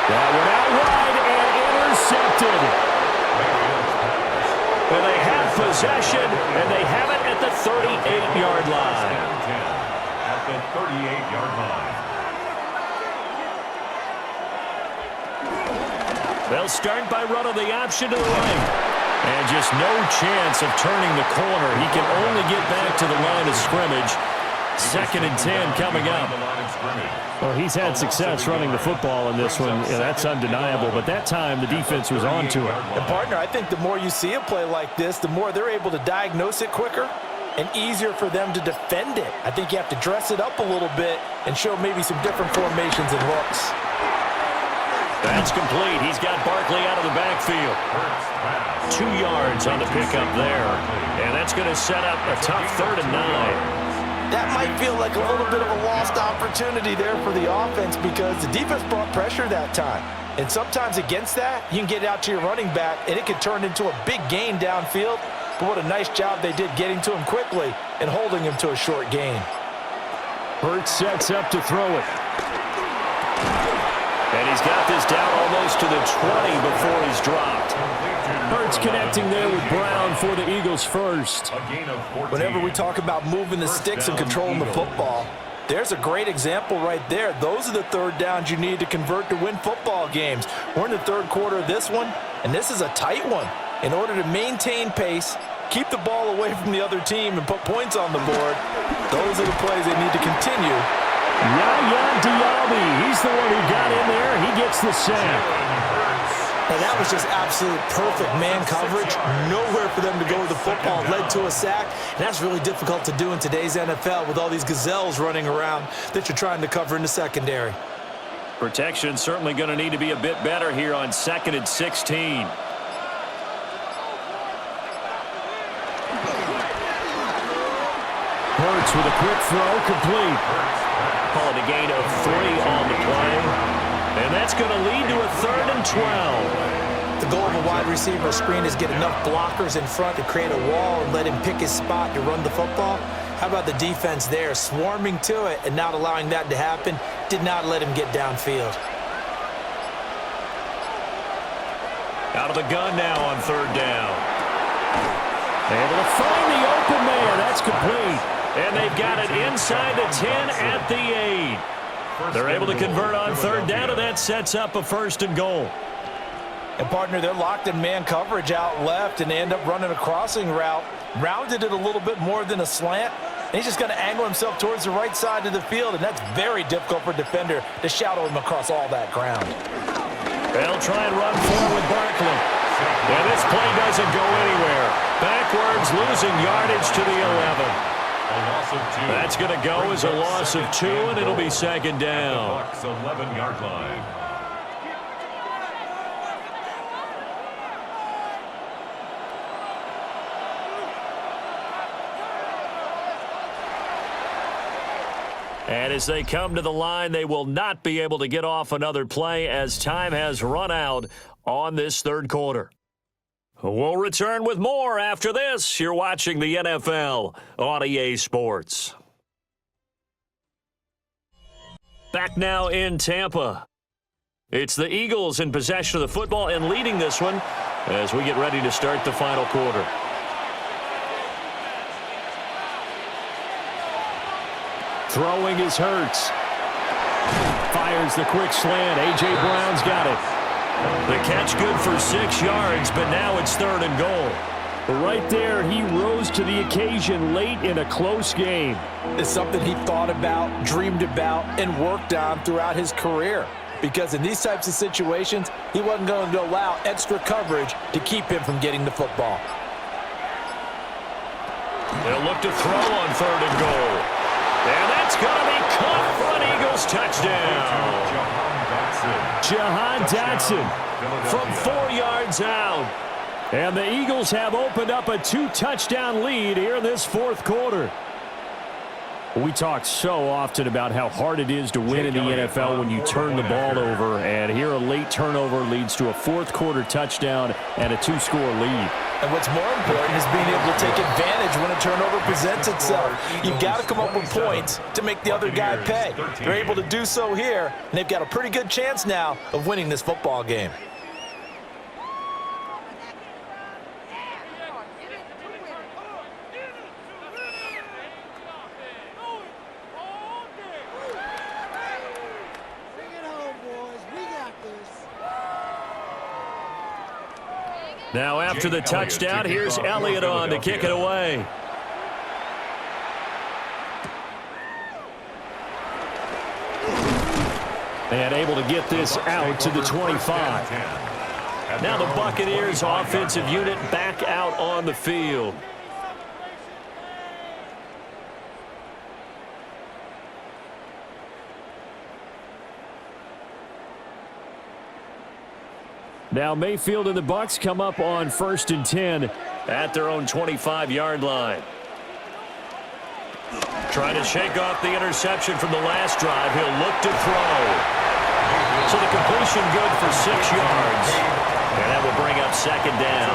That went out wide and intercepted. Well, they have possession, and they have it at the 38-yard line. At the 38-yard line. They'll start by running the option to the right. And just no chance of turning the corner. He can only get back to the line of scrimmage. 2nd and 10 coming up. Well, he's had success running the football in this one. Yeah, that's undeniable. But that time, the defense was on to it. And, partner, I think the more you see a play like this, the more they're able to diagnose it quicker and easier for them to defend it. I think you have to dress it up a little bit and show maybe some different formations and looks. That's complete. He's got Barkley out of the backfield. 2 yards on the pickup there. And that's going to set up a tough 3rd and 9. That might feel like a little bit of a lost opportunity there for the offense because the defense brought pressure that time. And sometimes against that, you can get it out to your running back, and it can turn into a big gain downfield. But what a nice job they did getting to him quickly and holding him to a short gain. Hurts sets up to throw it. And he's got this down almost to the 20 before he's dropped. Hurts connecting there with Brown for the Eagles first. Whenever we talk about moving the sticks and controlling the football, there's a great example right there. Those are the third downs you need to convert to win football games. We're in the third quarter of this one, and this is a tight one. In order to maintain pace, keep the ball away from the other team, and put points on the board, those are the plays they need to continue. Yaya Diaby, he's the one who got in there. He gets the sack. And that was just absolute perfect man coverage. Nowhere for them to go with the football. Led to a sack. And that's really difficult to do in today's NFL with all these gazelles running around that you're trying to cover in the secondary. Protection certainly going to need to be a bit better here on 2nd and 16. Hurts with a quick throw, complete. Call it a gain of 3 on the play. And that's going to lead to a 3rd and 12. The goal of a wide receiver screen is get enough blockers in front to create a wall and let him pick his spot to run the football. How about the defense there, swarming to it and not allowing that to happen? Did not let him get downfield. Out of the gun now on 3rd down. Able to find the open man. That's complete. And they've got it inside the 10 at the 8. They're able to convert on 3rd down, and that sets up a 1st and goal. And, partner, they're locked in man coverage out left, and they end up running a crossing route. Rounded it a little bit more than a slant. And he's just going to angle himself towards the right side of the field, and that's very difficult for a defender to shadow him across all that ground. They'll try and run forward with Barkley. And this play doesn't go anywhere. Backwards, losing yardage to the 11. That's going to go as a loss of 2, and it'll be 2nd down. 11-yard line. And as they come to the line, they will not be able to get off another play as time has run out on this 3rd quarter. We'll return with more after this. You're watching the NFL on EA Sports. Back now in Tampa. It's the Eagles in possession of the football and leading this one as we get ready to start the final quarter. Throwing is Hurts. Fires the quick slant. A.J. Brown's got it. The catch good for 6 yards, but now it's 3rd and goal. Right there, he rose to the occasion late in a close game. It's something he thought about, dreamed about, and worked on throughout his career. Because in these types of situations, he wasn't going to allow extra coverage to keep him from getting the football. They'll look to throw on 3rd and goal. And that's going to be caught for an Eagles touchdown. Jahan Dotson from 4 yards out. And the Eagles have opened up a 2-touchdown lead here in this 4th quarter. We talk so often about how hard it is to win in the NFL when you turn the ball over. And here a late turnover leads to a 4th quarter touchdown and a 2-score lead. And what's more important is being able to take advantage when a turnover presents itself. You've got to come up with points to make the other guy pay. They're able to do so here, and they've got a pretty good chance now of winning this football game. Now after the touchdown, here's Elliott on to kick it away. And able to get this out to the 25. Now the Buccaneers offensive unit back out on the field. Now Mayfield and the Bucs come up on 1st and 10 at their own 25-yard line. Trying to shake off the interception from the last drive. He'll look to throw. So the completion good for 6 yards. And that will bring up second down.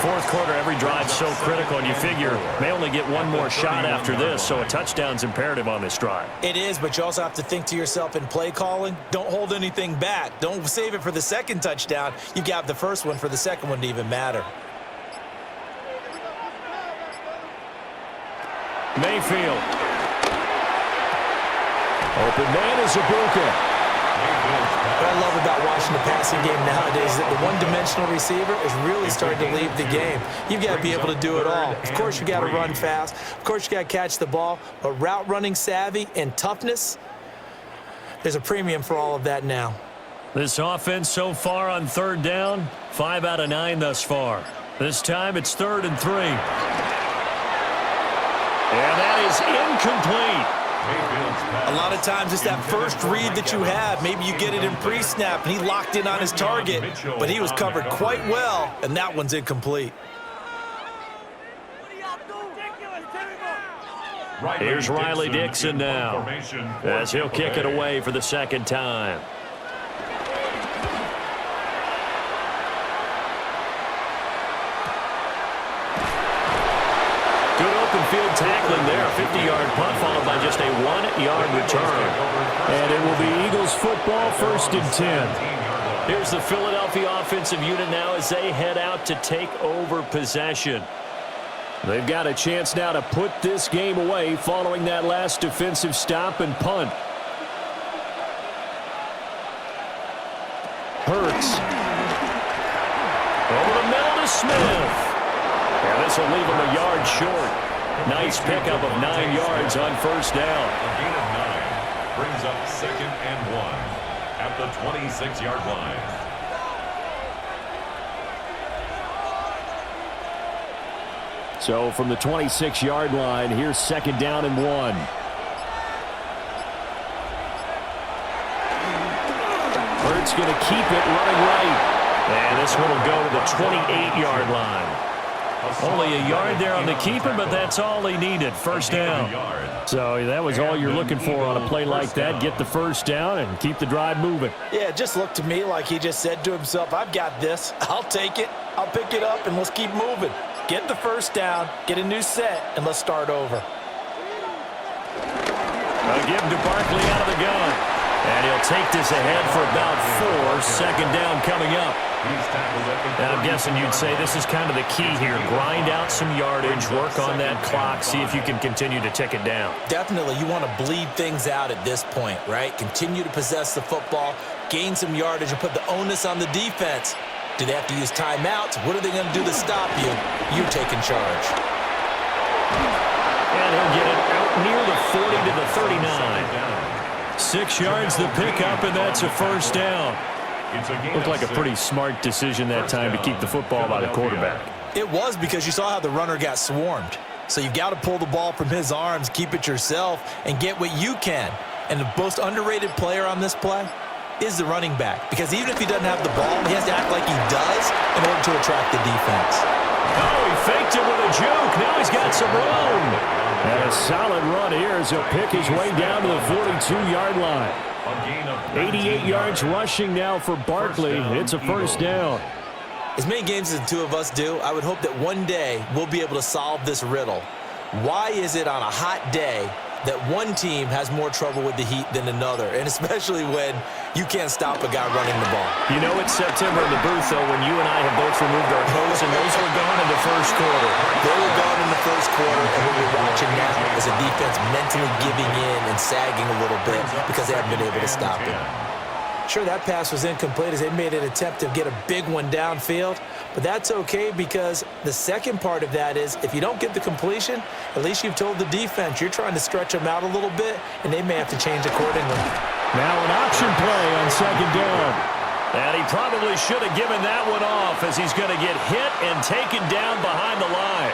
Fourth quarter, every drive's so critical, and you figure may only get one more shot after this, so a touchdown's imperative on this drive. It is, but you also have to think to yourself in play calling, don't hold anything back. Don't save it for the second touchdown. You got the first one for the second one to even matter. Mayfield. Open man is Buccaneers. What I love about watching the passing game nowadays is that the one-dimensional receiver is really starting to leave the game. You've got to be able to do it all. Of course, you got to run fast. Of course, you got to catch the ball. But route running savvy and toughness, there's a premium for all of that now. This offense so far on third down, 5 out of 9 thus far. This time it's 3rd and 3. And that is incomplete. A lot of times it's that first read that you have. Maybe you get it in pre-snap, and he locked in on his target, but he was covered quite well, and that one's incomplete. Here's Riley Dixon now, as he'll kick it away for the second time. Field tackling there, 50-yard punt followed by just a 1-yard return. And it will be Eagles football, 1st and 10. Here's the Philadelphia offensive unit now as they head out to take over possession. They've got a chance now to put this game away following that last defensive stop and punt. Hurts. Over the middle to Smith. And this will leave him a yard short. Nice pickup of 9 yards on first down. A gain of 9 brings up 2nd and 1 at the 26-yard line. So from the 26-yard line, here's 2nd down and 1. Hurts going to keep it running right. And this one will go to the 28-yard line. Only a yard there on the keeper, but that's all he needed. First down. So that was all you're looking for on a play like that. Get the first down and keep the drive moving. Yeah, it just looked to me like he just said to himself, I've got this. I'll take it. I'll pick it up, and let's keep moving. Get the first down, get a new set, and let's start over. A give to Barkley out of the gun. And he'll take this ahead for about 4. Second down coming up. And I'm guessing you'd say this is kind of the key here. Grind out some yardage, work on that clock, see if you can continue to tick it down. Definitely, you want to bleed things out at this point, right? Continue to possess the football, gain some yardage, and put the onus on the defense. Do they have to use timeouts? What are they going to do to stop you? You're taking charge. And he'll get it out near the 40 to the 39. 6 yards the pickup, and that's a first down. Looked like a pretty smart decision that time to keep the football by the quarterback. It was, because you saw how the runner got swarmed. So you got to pull the ball from his arms, keep it yourself, and get what you can. And the most underrated player on this play is the running back. Because even if he doesn't have the ball, he has to act like he does in order to attract the defense. Oh, he faked it with a juke. Now he's got some room. And a solid run here as he'll pick his way down to the 42-yard line. 88 yards rushing now for Barkley. It's a first down. As many games as the two of us do, I would hope that one day we'll be able to solve this riddle. Why is it on a hot day that one team has more trouble with the heat than another, and especially when you can't stop a guy running the ball? You know it's September in the booth, though, when you and I have both removed our coats, and those were gone in the first quarter. They were gone in the first quarter, and what we're watching now is a defense mentally giving in and sagging a little bit because they haven't been able to stop it. Sure, that pass was incomplete as they made an attempt to get a big one downfield, but that's okay because the second part of that is if you don't get the completion, at least you've told the defense you're trying to stretch them out a little bit, and they may have to change accordingly. Now an option play on second down. And he probably should have given that one off as he's going to get hit and taken down behind the line.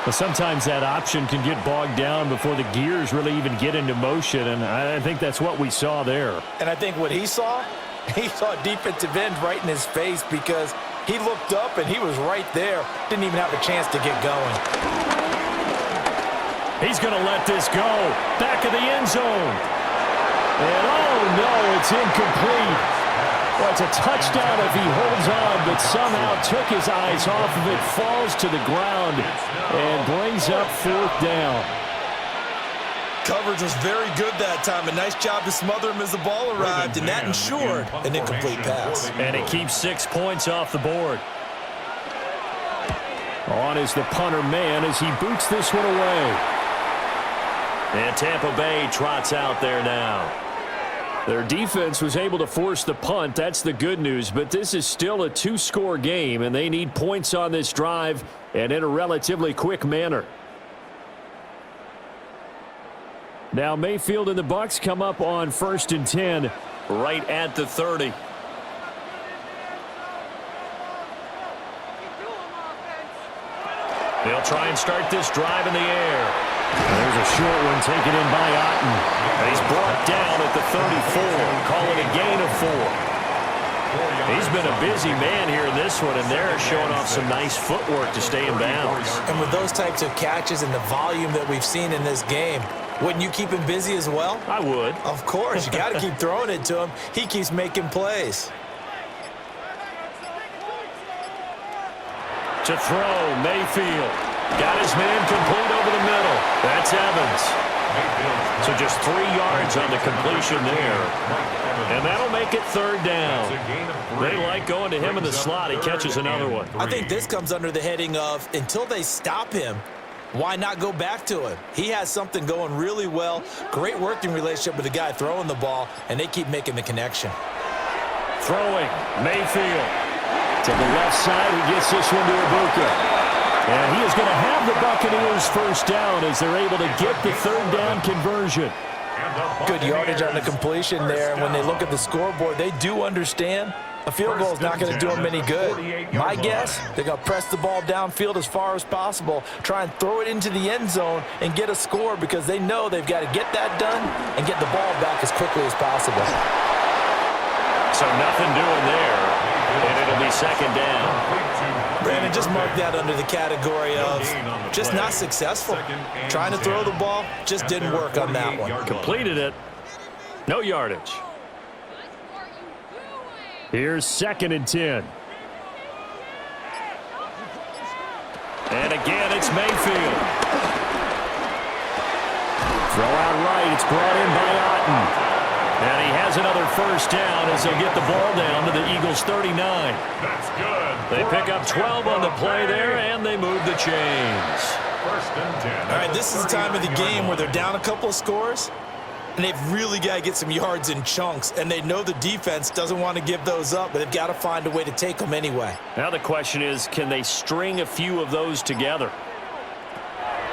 But sometimes that option can get bogged down before the gears really even get into motion, and I think that's what we saw there. And I think what he saw a defensive end right in his face because he looked up and he was right there. Didn't even have a chance to get going. He's going to let this go. Back of the end zone. And oh no, it's incomplete. Well, it's a touchdown if he holds on, but somehow took his eyes off of it, falls to the ground, and brings up 4th down. Coverage was very good that time. A nice job to smother him as the ball arrived, and that ensured an incomplete pass. And it keeps 6 points off the board. On is the punter man as he boots this one away. And Tampa Bay trots out there now. Their defense was able to force the punt. That's the good news, but this is still a 2-score game, and they need points on this drive and in a relatively quick manner. Now Mayfield and the Bucs come up on 1st and 10. Right at the 30. They'll try and start this drive in the air. There's a short one taken in by Otten. He's brought down at the 34. Call it a gain of 4. He's been a busy man here in this one, and they're showing off some nice footwork to stay in bounds. And with those types of catches and the volume that we've seen in this game, wouldn't you keep him busy as well? I would. Of course. You got to keep throwing it to him. He keeps making plays. To throw, Mayfield. Got his man complete over the middle. That's Evans. So just 3 yards on the completion there. And that'll make it 3rd down. They like going to him in the slot. He catches another one. I think this comes under the heading of until they stop him, why not go back to him? He has something going really well. Great working relationship with the guy throwing the ball, and they keep making the connection. Throwing, Mayfield. To the left side, he gets this one to Ibuka. And he is going to have the Buccaneers 1st down as they're able to get the 3rd down conversion. Good yardage on the completion there. And when they look at the scoreboard, they do understand a field goal is not going to do them any good. My guess, they're going to press the ball downfield as far as possible, try and throw it into the end zone and get a score because they know they've got to get that done and get the ball back as quickly as possible. So nothing doing there, and it'll be 2nd down. Brandon, just mark that under the category of just not successful. Trying to throw the ball, just didn't work on that one. Completed it. No yardage. Here's 2nd and 10. And again, it's Mayfield. Throw out right. It's brought in by Otten. And he has another 1st down as they'll get the ball down to the Eagles' 39. That's good. They pick up 12 on the play there, and they move the chains. 1st and 10. All right, this is the time of the game where they're down a couple of scores, and they've really got to get some yards in chunks, and they know the defense doesn't want to give those up, but they've got to find a way to take them anyway. Now the question is, can they string a few of those together?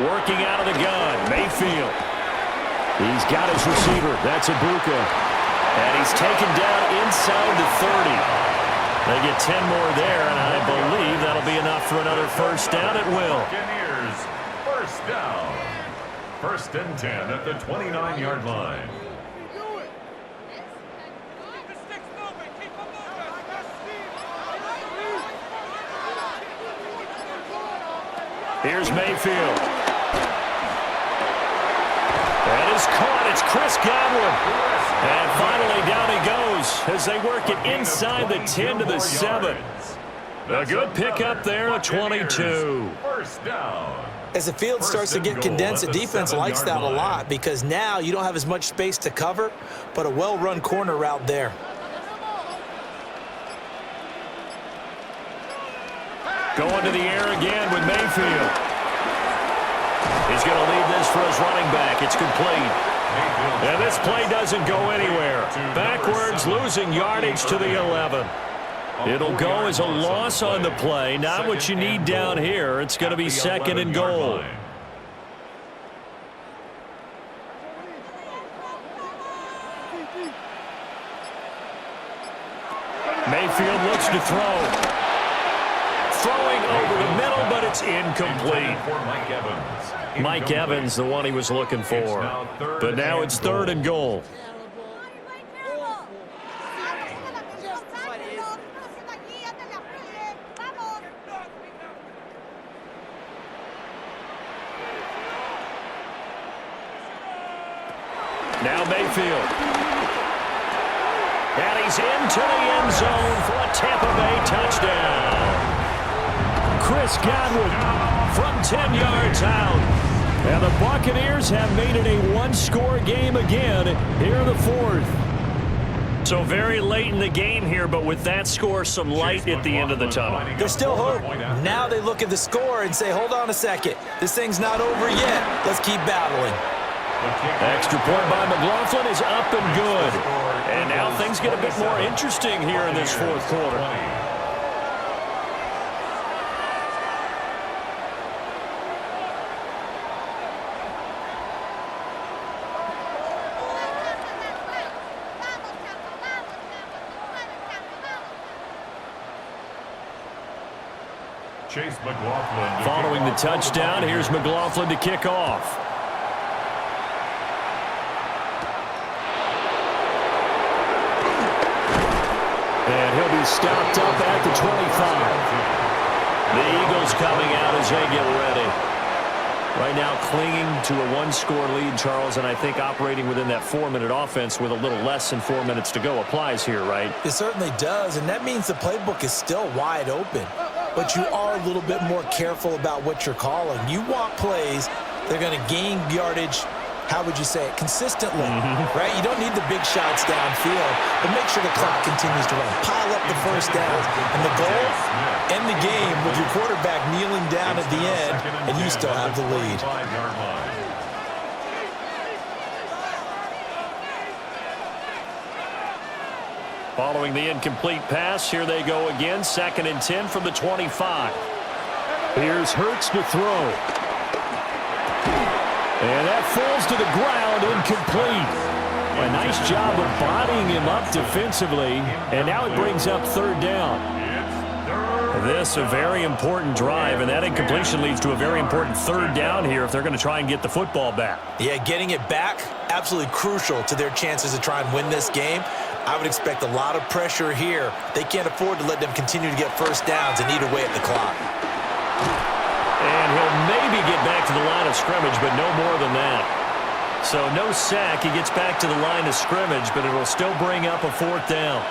Working out of the gun, Mayfield. He's got his receiver. That's Ibuka. And he's taken down inside the 30. They get 10 more there, and I believe that'll be enough for another 1st down. It will. Buccaneers, 1st down. 1st and 10 at the 29-yard line. Here's Mayfield. That is caught. It's Chris Godwin. And finally down he goes as they work it inside the 10 to the 7. A good pickup there at 22. 1st down. As the field starts to get condensed, the defense likes that a lot because now you don't have as much space to cover, but a well-run corner route there. Going to the air again with Mayfield. He's going to leave this for his running back. It's complete. And this play doesn't go anywhere. Backwards, losing yardage to the 11. It'll go as a loss on the play. Not what you need down here. It's going to be 2nd and goal. Mayfield looks to throw. Throwing over the middle, but it's incomplete. Mike Evans, the one he was looking for. But now it's 3rd and goal. Now Mayfield. And he's into the end zone for a Tampa Bay touchdown. Chris Godwin From 10 yards out. And the Buccaneers have made it a one-score game again here in the fourth. So very late in the game here, but with that score, some light at the end of the tunnel. There's still hope. Now they look at the score and say, hold on a second. This thing's not over yet. Let's keep battling. Extra point by McLaughlin is up and good. And now things get a bit more interesting here in this fourth quarter. Chase McLaughlin. Following the touchdown, here's McLaughlin to kick off. And he'll be stopped up at the 25. The Eagles coming out as they get ready. Right now clinging to a one-score lead, Charles, and I think operating within that 4-minute offense with a little less than 4 minutes to go applies here, right? It certainly does, and that means the playbook is still wide open. But you are a little bit more careful about what you're calling. You want plays, they're going to gain yardage, how would you say it, consistently, right? You don't need the big shots downfield, but make sure the clock continues to run. Pile up the first downs. And the goal, end the game with your quarterback kneeling down at the end, and you still have the lead. Following the incomplete pass, here they go again. 2nd and 10 from the 25. Here's Hurts to throw. And that falls to the ground, incomplete. A nice job of bodying him up defensively, and now it brings up 3rd down. This a very important drive, and that incompletion leads to a very important 3rd down here if they're going to try and get the football back. Yeah, getting it back, absolutely crucial to their chances to try and win this game. I would expect a lot of pressure here. They can't afford to let them continue to get first downs and eat away at the clock. And he'll maybe get back to the line of scrimmage, but no more than that. So no sack. He gets back to the line of scrimmage, but it'll still bring up a 4th down.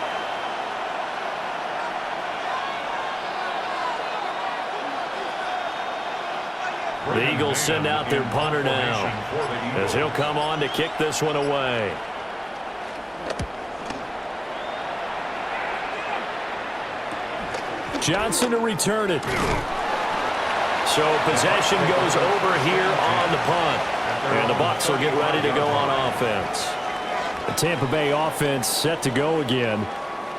The Eagles send out their punter now, as he'll come on to kick this one away. Johnson to return it. So possession goes over here on the punt. And the Bucs will get ready to go on offense. The Tampa Bay offense set to go again.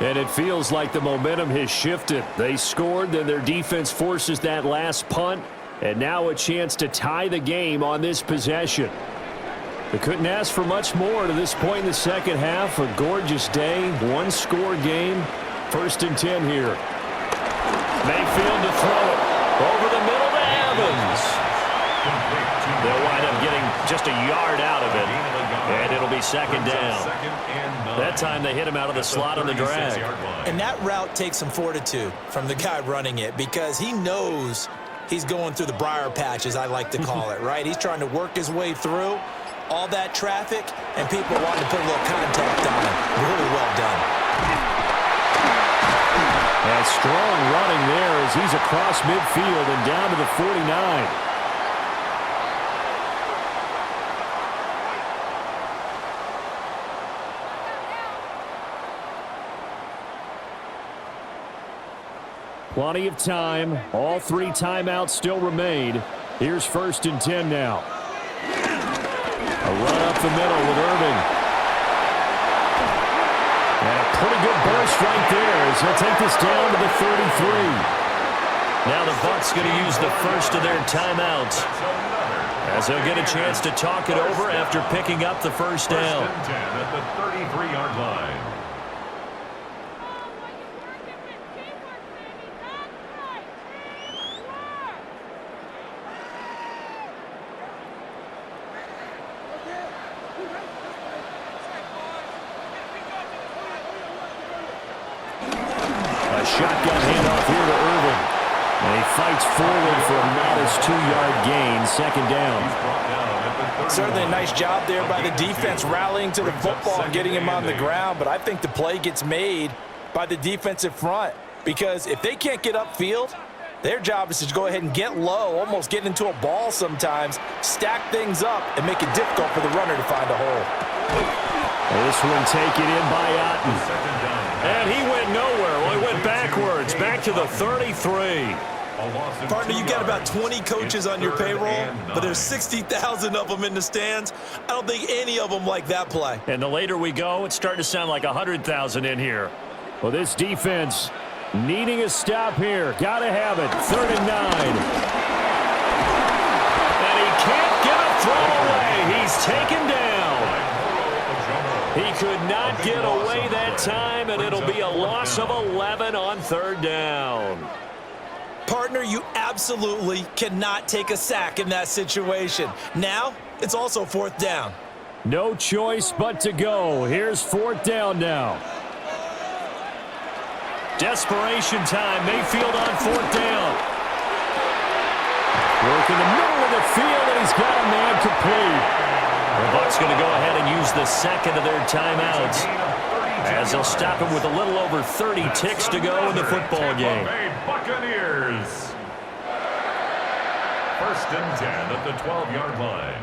And it feels like the momentum has shifted. They scored, then their defense forces that last punt. And now a chance to tie the game on this possession. They couldn't ask for much more to this point in the second half. A gorgeous day, one-score game. 1st and 10 here. Mayfield to throw it. Over the middle to Evans. They'll wind up getting just a yard out of it. And it'll be 2nd down. That time they hit him out of the slot on the drag. And that route takes some fortitude from the guy running it because he knows he's going through the briar patch, as I like to call it, right? He's trying to work his way through all that traffic, and people wanting to put a little contact on him. Really well done. And strong running there as he's across midfield and down to the 49. Plenty of time. All 3 timeouts still remain. Here's 1st and 10 now. A run up the middle with Irving. And a pretty good burst right there as he'll take this down to the 33. Now the Bucs going to use the first of their timeouts, as they'll get a chance to talk it over after picking up the first down. 1st and 10 at the 33-yard line. Shotgun handoff here to Irving. And he fights forward for a modest 2-yard gain, second down. Certainly a nice job there by the defense rallying to the football and getting him on the ground, but I think the play gets made by the defensive front because if they can't get upfield, their job is to go ahead and get low, almost get into a ball sometimes, stack things up, and make it difficult for the runner to find a hole. This one taken in by Otten. And he went nowhere. Well, he went backwards, back to the 33. Partner, you got about 20 coaches on your payroll, but there's 60,000 of them in the stands. I don't think any of them like that play. And the later we go, it's starting to sound like 100,000 in here. Well, this defense needing a stop here. Got to have it. 3rd and 9. And he can't get a throw away. He's taken down. He could not get away that time, and it'll be a loss of 11 on 3rd down. Partner, you absolutely cannot take a sack in that situation. Now, it's also 4th down. No choice but to go. Here's 4th down now. Desperation time. Mayfield on 4th down. Work in the middle of the field, and he's got a man complete. The Bucs going to go ahead and use the second of their timeouts as they'll stop him with a little over 30 ticks to go in the football game. Tampa Bay Buccaneers. 1st and 10 at the 12-yard line.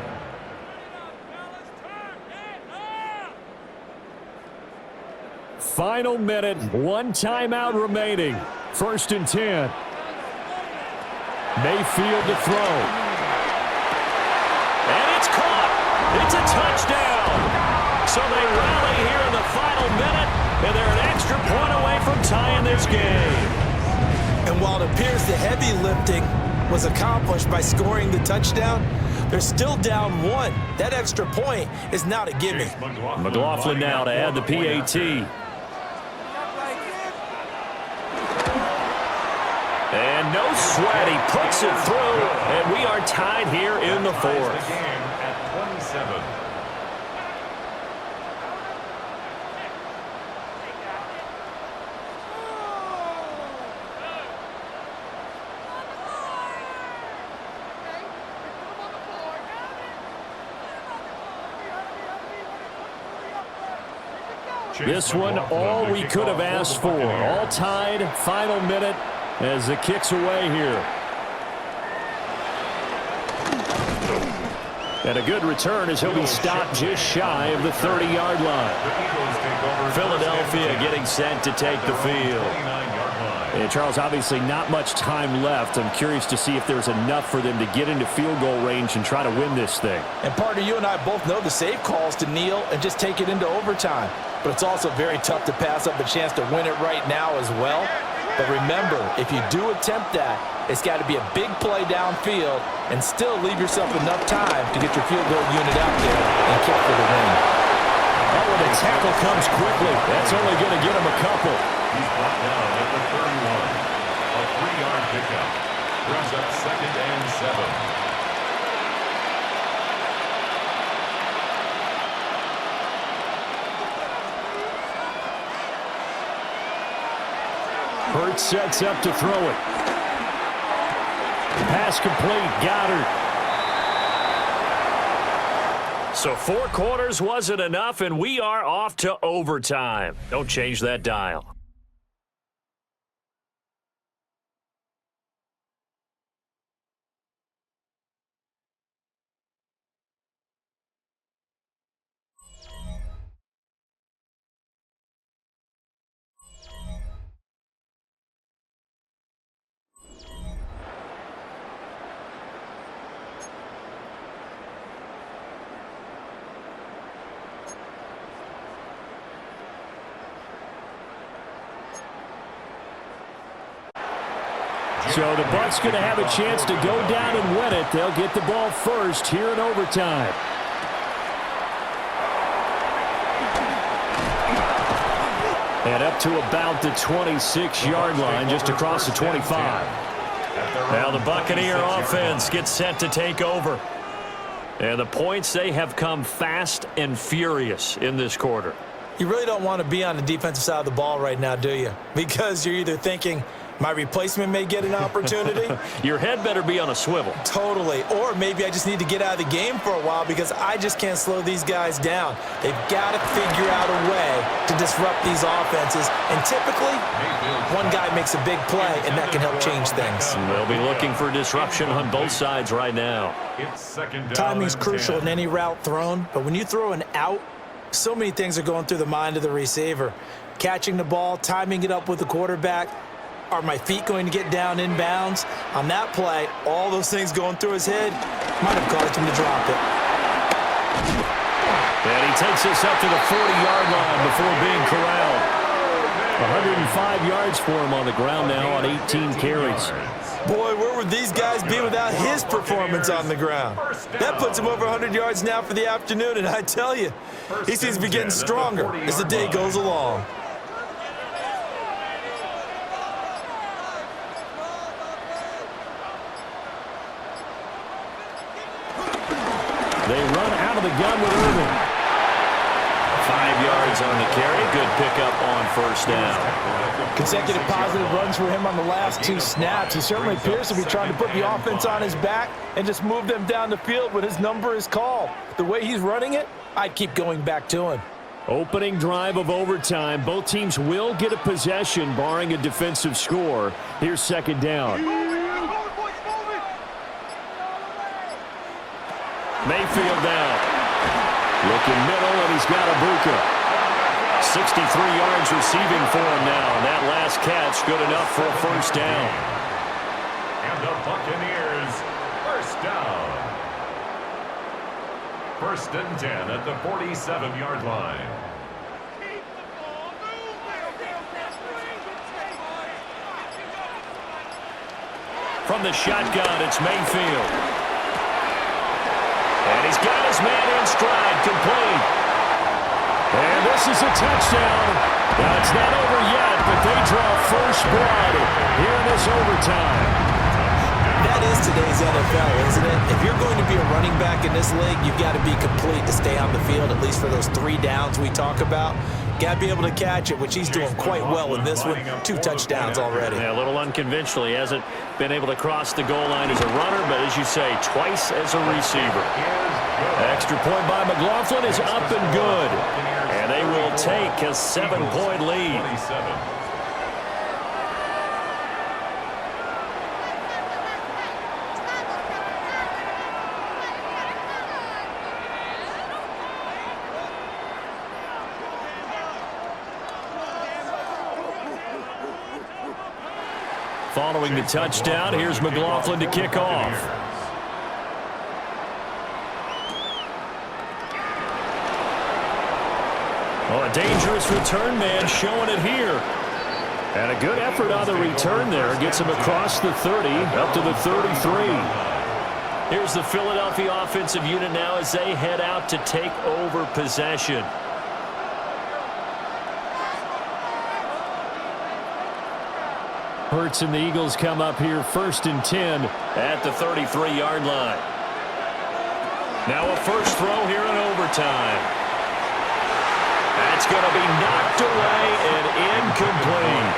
Final minute, 1 timeout remaining. 1st and 10. Mayfield to throw. And it's caught. It's a touchdown. So they rally here in the final minute, and they're an extra point away from tying this game. And while it appears the heavy lifting was accomplished by scoring the touchdown, they're still down 1. That extra point is not a gimme. McLaughlin now to add the PAT. And no sweat, he puts it through, and we are tied here in the 4th. Game at 27. This one, all we could have asked for. All tied, final minute as the kick's away here. And a good return as he'll be stopped just shy of the 30-yard line. Philadelphia getting set to take the field. And Charles, obviously not much time left. I'm curious to see if there's enough for them to get into field goal range and try to win this thing. And partner, you and I both know the safe calls to kneel and just take it into overtime. But it's also very tough to pass up a chance to win it right now as well. But remember, if you do attempt that, it's got to be a big play downfield and still leave yourself enough time to get your field goal unit out there and kick for the win. Oh, and the tackle comes quickly. That's only going to get him a couple. He's brought down at the 31. A 3-yard pickup. Brings up 2nd and 7. Hurts sets up to throw it. Pass complete. Goddard. So 4 quarters wasn't enough, and we are off to overtime. Don't change that dial. So the Bucs going to have a chance to go down and win it. They'll get the ball first here in overtime. And up to about the 26-yard line, just across the 25. Now the Buccaneer offense gets set to take over. And the points, they have come fast and furious in this quarter. You really don't want to be on the defensive side of the ball right now, do you? Because you're either thinking, My replacement may get an opportunity. Your head better be on a swivel. Totally. Or maybe I just need to get out of the game for a while because I just can't slow these guys down. They've got to figure out a way to disrupt these offenses. And typically, one guy makes a big play, and that can help change things. They'll be looking for disruption on both sides right now. It's second down. Timing's and crucial 10. in any route thrown, but when you throw an out, so many things are going through the mind of the receiver. Catching the ball, timing it up with the quarterback. Are my feet going to get down inbounds? On that play, all those things going through his head might have caused him to drop it. And he takes us up to the 40-yard line before being corralled. 105 yards for him on the ground now on 18 carries. Boy, where would these guys be without his performance on the ground? That puts him over 100 yards now for the afternoon, and I tell you, he seems to be getting stronger as the day goes along. They run out of the gun with Irvin. 5 yards on the carry. Good pickup on first down. Consecutive positive runs for him on the last 2 snaps. He certainly appears to be trying to put the offense on his back and just move them down the field when his number is called. The way he's running it, I'd keep going back to him. Opening drive of overtime. Both teams will get a possession, barring a defensive score. Here's second down. Mayfield down. Looking middle, and he's got Ibuka. 63 yards receiving for him now. And that last catch good enough for a first down. And the Buccaneers, first down. First and 10 at the 47-yard line. From the shotgun, it's Mayfield. And he's got his man in stride, complete. And this is a touchdown. Now, it's not over yet, but they draw first blood here in this overtime. That is today's NFL, isn't it? If you're going to be a running back in this league, you've got to be complete to stay on the field, at least for those 3 downs we talk about. Got to be able to catch it, which he's doing quite well in this one. 2 touchdowns already. Yeah, a little unconventional. He hasn't been able to cross the goal line as a runner, but as you say, twice as a receiver. Extra point by McLaughlin is up and good. And they will take a 7-point lead. 27. Following the touchdown, here's McLaughlin to kick off. Oh, a dangerous return man showing it here. And a good effort on the return there. Gets him across the 30, up to the 33. Here's the Philadelphia offensive unit now as they head out to take over possession. Hurts and the Eagles come up here first and 10 at the 33-yard line. Now a first throw here in overtime. That's going to be knocked away and incomplete.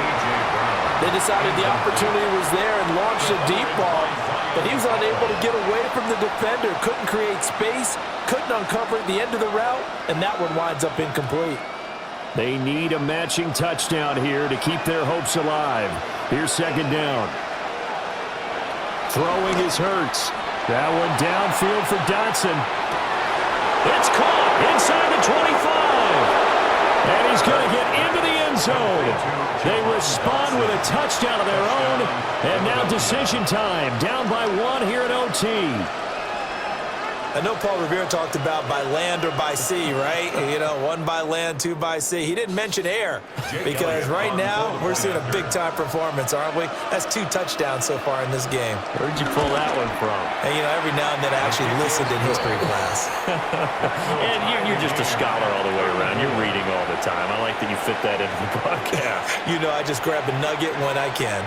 They decided the opportunity was there and launched a deep ball, but he was unable to get away from the defender, couldn't create space, couldn't uncover the end of the route, and that one winds up incomplete. They need a matching touchdown here to keep their hopes alive. Here's second down. Throwing is Hurts. That one downfield for Dotson. It's caught inside the 25. And he's going to get into the end zone. They respond with a touchdown of their own. And now decision time. Down by 1 here at OT. I know Paul Revere talked about by land or by sea, right? You know, 1 by land, 2 by sea. He didn't mention air because right now we're seeing a big-time performance, aren't we? That's 2 touchdowns so far in this game. Where'd you pull that one from? And, you know, every now and then I actually listened in history class. And you're just a scholar all the way around. You're reading all the time. I like that you fit that into the book. Yeah. You know, I just grab a nugget when I can.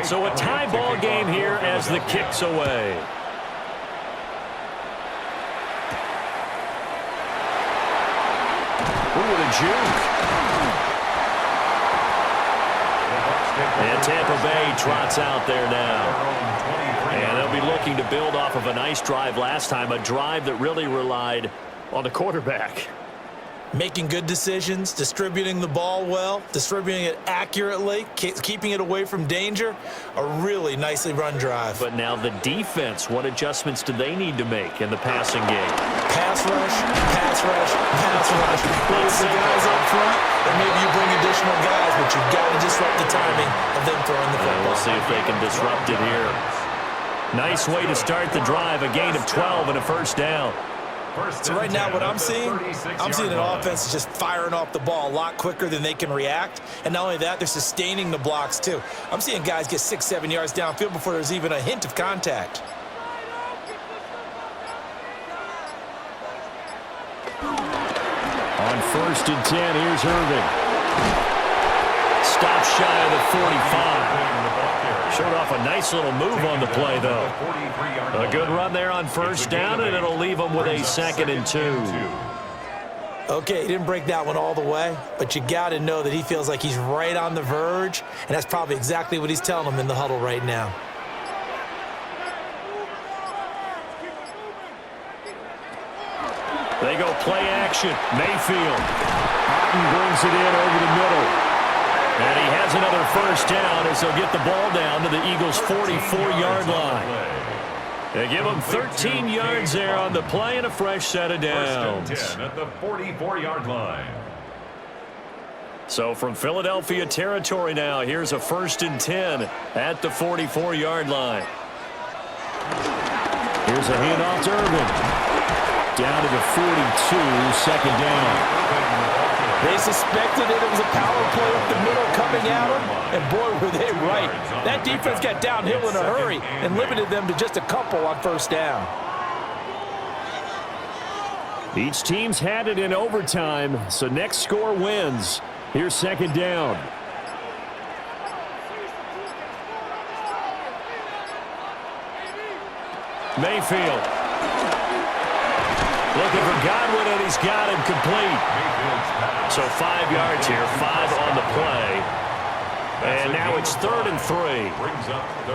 So a tie ball game here as the kick's away. Ooh, the juke. And Tampa Bay trots out there now. And they'll be looking to build off of a nice drive last time, a drive that really relied on the quarterback. Making good decisions, distributing the ball well, distributing it accurately, keeping it away from danger. A really nicely run drive. But now the defense, what adjustments do they need to make in the passing game? Pass rush, pass rush, pass rush. Whether it's the guys up front, or maybe you bring additional guys, but you've got to disrupt the timing of them throwing the football. We'll see if they can disrupt it here. Nice way to start the drive, a gain of 12 and a first down. So right now what I'm seeing an offense is just firing off the ball a lot quicker than they can react. And not only that, they're sustaining the blocks too. I'm seeing guys get 6-7 yards downfield before there's even a hint of contact. On 1st and 10, here's Irving. Stop shy of the 45. Showed off a nice little move on the play, though. A good run there on first down, and it'll leave them with a 2nd and 2. Okay, he didn't break that one all the way, but you got to know that he feels like he's right on the verge, and that's probably exactly what he's telling them in the huddle right now. They go play action. Mayfield. Houghton brings it in over the middle. And he has another first down as they'll get the ball down to the Eagles' 44-yard line. They give them 13 yards there on the play and a fresh set of downs. 1st and 10 at the 44-yard line. So from Philadelphia territory now, here's a 1st and 10 at the 44-yard line. Here's a handoff to Irvin. Down to the 42, 2nd down. They suspected it was a power play up the middle coming at them, and boy, were they right. That defense got downhill in a hurry and limited them to just a couple on first down. Each team's had it in overtime, so next score wins. Here's 2nd down. Mayfield. Looking for Godwin, and he's got him complete. So 5 yards here, 5 on the play. And now it's 3rd and 3.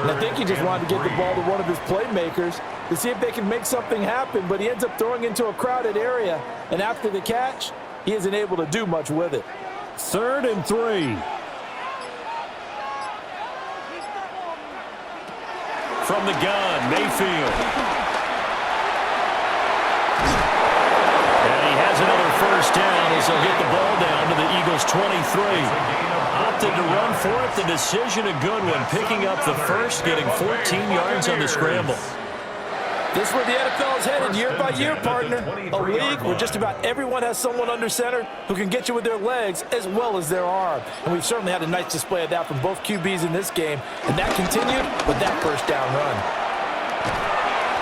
And I think he just wanted to get the ball to one of his playmakers to see if they can make something happen, but he ends up throwing into a crowded area, and after the catch, he isn't able to do much with it. 3rd and 3. From the gun, Mayfield. Another first down as they'll get the ball down to the Eagles' 23. Opted to run for it. The decision a good one. Picking up the first, getting 14 yards on the scramble. This is where the NFL is headed year by year, partner. A league where just about everyone has someone under center who can get you with their legs as well as their arm. And we've certainly had a nice display of that from both QBs in this game. And that continued with that first down run.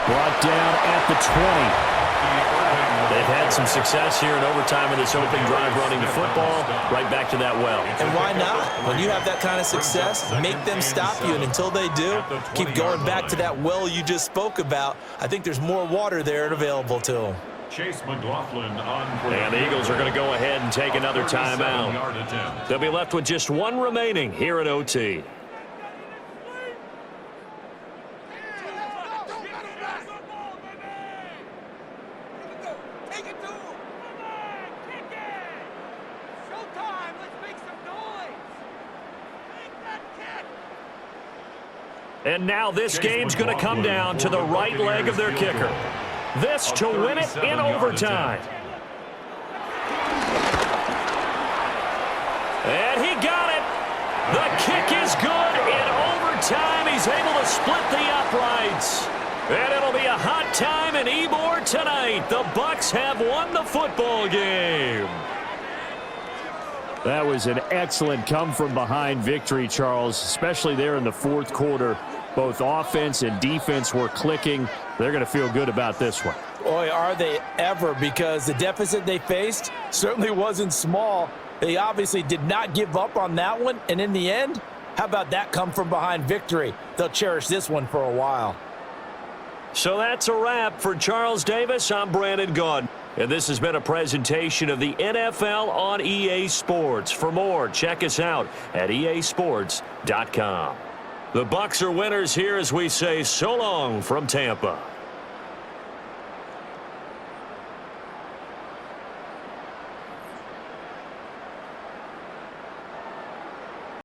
Brought down at the 20. They've had some success here in overtime in this opening drive running the football. Right back to that well. And why not? When you have that kind of success, make them stop you. And until they do, keep going back to that well you just spoke about. I think there's more water there and available to them. Chase McLaughlin on. And the Eagles are going to go ahead and take another timeout. They'll be left with just one remaining here at OT. And now this game's going to come down to the right leg of their kicker. This to win it in overtime. And he got it. The kick is good in overtime. He's able to split the uprights. And it'll be a hot time in Ybor tonight. The Bucs have won the football game. That was an excellent come-from-behind victory, Charles, especially there in the 4th quarter. Both offense and defense were clicking. They're going to feel good about this one. Boy, are they ever, because the deficit they faced certainly wasn't small. They obviously did not give up on that one, and in the end, How about that come from behind victory? They'll cherish this one for a while. So that's a wrap for Charles Davis. I'm Brandon Gaudin. And this has been a presentation of the NFL on EA Sports. For more, check us out at easports.com. The Bucs are winners here as we say so long from Tampa.